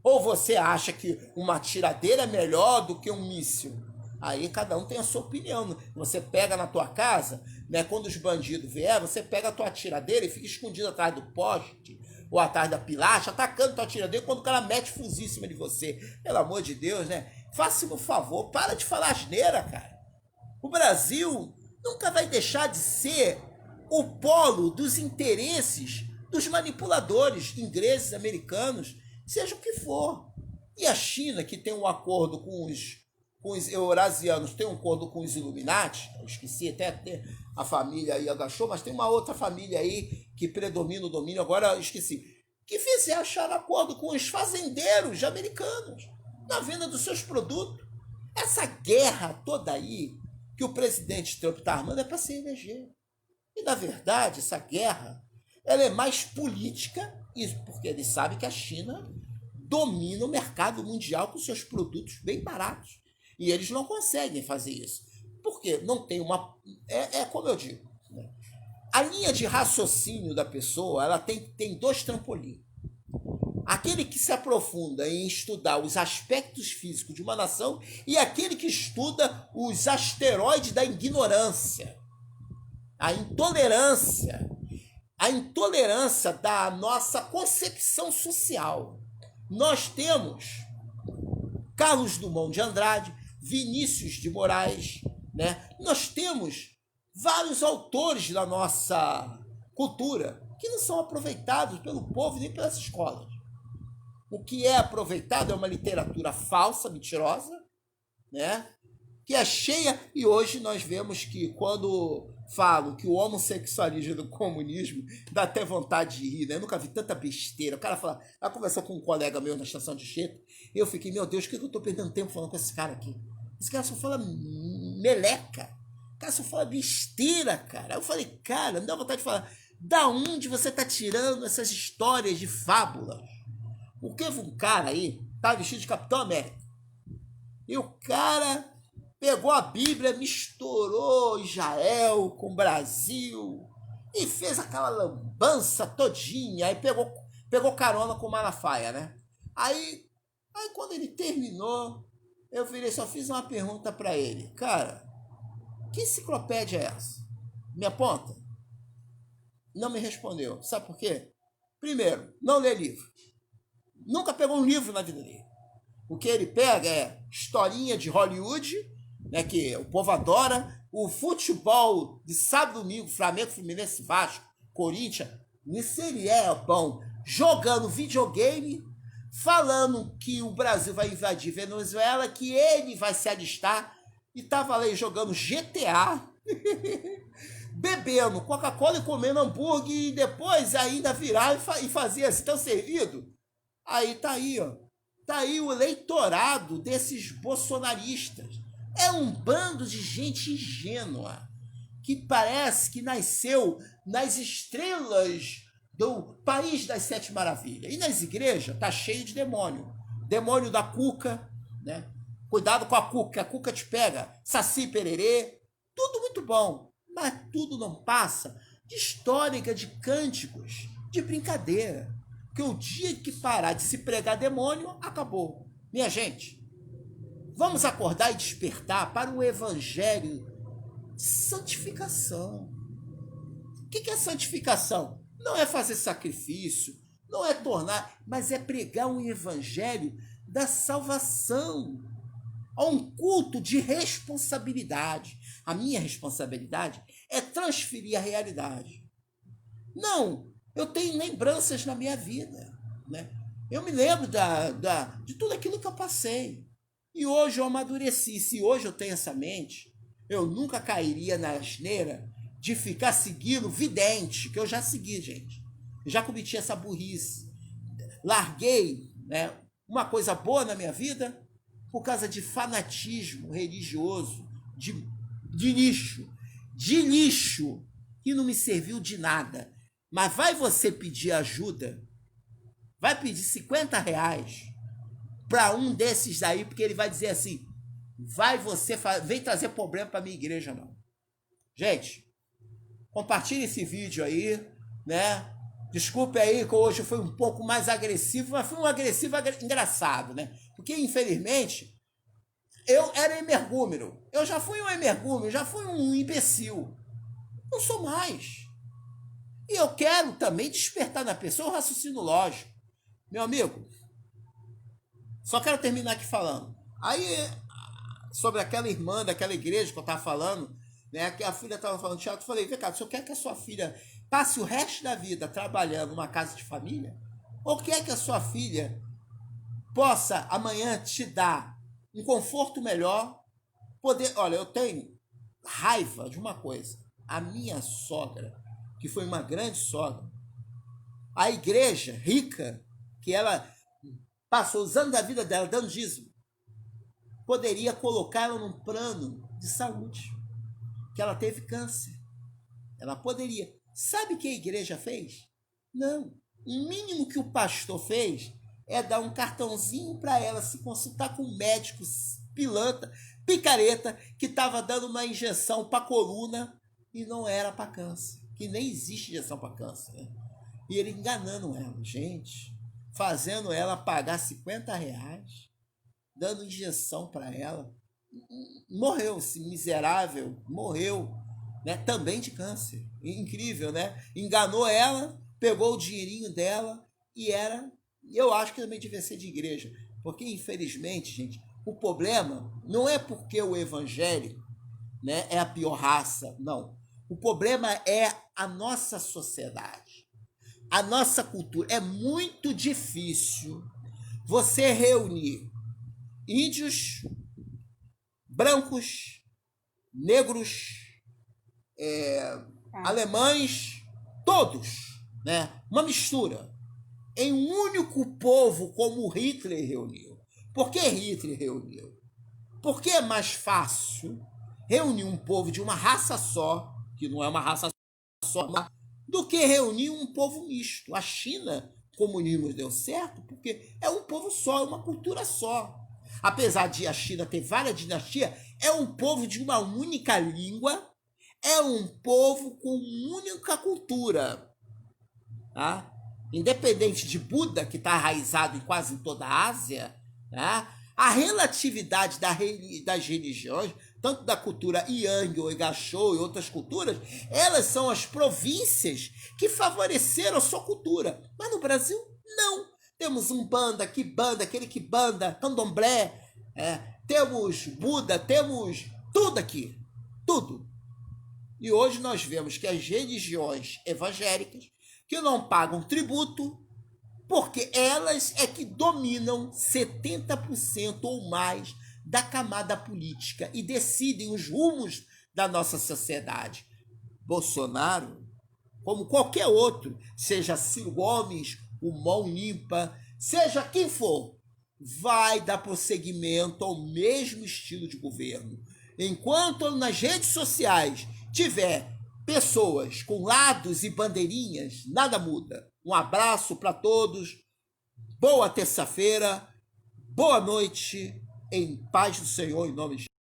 Ou você acha que uma tiradeira é melhor do que um míssil? Aí cada um tem a sua opinião. Você pega na tua casa, né, quando os bandidos vierem, você pega a tua tiradeira e fica escondido atrás do poste ou atrás da pilastra, atacando tua tiradeira quando o cara mete fuzil em cima de você. Pelo amor de Deus, né? Faça-me um favor, para de falar asneira, cara. O Brasil nunca vai deixar de ser o polo dos interesses dos manipuladores ingleses, americanos, seja o que for. E a China, que tem um acordo com os eurasianos, tem um acordo com os Illuminati, eu esqueci até a família aí agachou, mas tem uma outra família aí que predomina o domínio, agora eu esqueci, que fizeram achar acordo com os fazendeiros americanos na venda dos seus produtos. Essa guerra toda aí que o presidente Trump está armando é para se eleger. E, na verdade, essa guerra ela é mais política, porque eles sabem que a China domina o mercado mundial com seus produtos bem baratos. E eles não conseguem fazer isso. Porque não tem uma... É como eu digo, né? A linha de raciocínio da pessoa, ela tem dois trampolins. Aquele que se aprofunda em estudar os aspectos físicos de uma nação e aquele que estuda os asteroides da ignorância, a intolerância da nossa concepção social. Nós temos Carlos Drummond de Andrade, Vinícius de Moraes, né? Nós temos vários autores da nossa cultura que não são aproveitados pelo povo nem pelas escolas. O que é aproveitado é uma literatura falsa, mentirosa, né? Que é cheia, e hoje nós vemos que quando falo que o homossexualismo do comunismo dá até vontade de rir, né? Eu nunca vi tanta besteira. O cara fala, ela conversou com um colega meu na estação de Cheto, e eu fiquei, meu Deus, o que eu tô perdendo tempo falando com esse cara aqui? Esse cara só fala meleca, o cara só fala besteira, cara. Aí eu falei, cara, me dá vontade de falar, da onde você tá tirando essas histórias de fábulas? Porque um cara aí tá vestido de Capitão América. E o cara pegou a Bíblia, misturou Israel com o Brasil e fez aquela lambança todinha. Aí pegou carona com Malafaia, né? Aí quando ele terminou, eu virei, só fiz uma pergunta pra ele. Cara, que enciclopédia é essa? Me aponta? Não me respondeu. Sabe por quê? Primeiro, não lê livro. Nunca pegou um livro na vida dele. O que ele pega é historinha de Hollywood, né, que o povo adora, o futebol de sábado e domingo, Flamengo, Fluminense, Vasco, Corinthians, isso ele é bom, jogando videogame, falando que o Brasil vai invadir Venezuela, que ele vai se alistar, e tava ali jogando GTA, bebendo Coca-Cola e comendo hambúrguer, e depois ainda virar e fazer assim, tão servido. Aí tá aí, ó. Tá aí o eleitorado desses bolsonaristas. É um bando de gente ingênua que parece que nasceu nas estrelas do País das Sete Maravilhas. E nas igrejas tá cheio de demônio. Demônio da cuca, né? Cuidado com a cuca, que a cuca te pega. Saci Pererê, tudo muito bom. Mas tudo não passa de histórica, de cânticos, de brincadeira. Porque o dia que parar de se pregar demônio, acabou. Minha gente, vamos acordar e despertar para um evangelho de santificação. O que é santificação? Não é fazer sacrifício, não é tornar, mas é pregar um evangelho da salvação. Há um culto de responsabilidade. A minha responsabilidade é transferir a realidade. Não, eu tenho lembranças na minha vida, né? Eu me lembro de tudo aquilo que eu passei. E hoje eu amadureci. Se hoje eu tenho essa mente, eu nunca cairia na asneira de ficar seguindo vidente, que eu já segui, gente. Eu já cometi essa burrice. Larguei, né, uma coisa boa na minha vida por causa de fanatismo religioso, de lixo, que não me serviu de nada. Mas vai você pedir ajuda, vai pedir R$50 para um desses daí, porque ele vai dizer assim, vem trazer problema para minha igreja, não. Gente, compartilhe esse vídeo aí, né? Desculpe aí que hoje foi um pouco mais agressivo, mas foi um agressivo engraçado, né? Porque, infelizmente, eu era emergúmeno. Eu já fui um emergúmeno, já fui um imbecil. Não sou mais. E eu quero também despertar na pessoa o raciocínio lógico. Meu amigo, só quero terminar aqui falando. Aí, sobre aquela irmã daquela igreja que eu estava falando, né, que a filha estava falando teatro, eu falei, vem cá, o senhor quer que a sua filha passe o resto da vida trabalhando numa casa de família? Ou quer que a sua filha possa amanhã te dar um conforto melhor? Olha, eu tenho raiva de uma coisa. A minha sogra, que foi uma grande sogra, a igreja rica, que ela passou os anos da vida dela dando dízimo, poderia colocá-la num plano de saúde, que ela teve câncer. Ela poderia. Sabe o que a igreja fez? Não. O mínimo que o pastor fez é dar um cartãozinho para ela se consultar com um médico pilantra, picareta, que estava dando uma injeção para coluna e não era para câncer. que nem existe injeção para câncer, né? E ele enganando ela, gente, fazendo ela pagar R$ 50, dando injeção para ela. Morreu, esse miserável, morreu, né? Também de câncer. Incrível, né? Enganou ela, pegou o dinheirinho dela e eu acho que também devia ser de igreja, porque infelizmente, gente, o problema não é porque o evangélico, né, é a pior raça, não. O problema é a nossa sociedade, a nossa cultura. É muito difícil você reunir índios, brancos, negros, alemães, todos, né? Uma mistura em um único povo como Hitler reuniu. Por que Hitler reuniu? Porque é mais fácil reunir um povo de uma raça só, que não é uma raça só, do que reunir um povo misto. A China, o comunismo deu certo porque é um povo só, é uma cultura só. Apesar de a China ter várias dinastias, é um povo de uma única língua, é um povo com única cultura. Tá? Independente de Buda, que está enraizado em quase toda a Ásia, tá? A relatividade das religiões, tanto da cultura Yang, ou Igachô e outras culturas, elas são as províncias que favoreceram a sua cultura. Mas no Brasil, não. Temos Umbanda, Quimbanda, aquele Quimbanda, Candomblé, temos Buda, temos tudo aqui. Tudo. E hoje nós vemos que as religiões evangélicas, que não pagam tributo, porque elas é que dominam 70% ou mais da camada política e decidem os rumos da nossa sociedade. Bolsonaro, como qualquer outro, seja Ciro Gomes, o Mão Limpa, seja quem for, vai dar prosseguimento ao mesmo estilo de governo. Enquanto nas redes sociais tiver pessoas com lados e bandeirinhas, nada muda. Um abraço para todos, boa terça-feira, boa noite, em paz do Senhor, em nome de Jesus.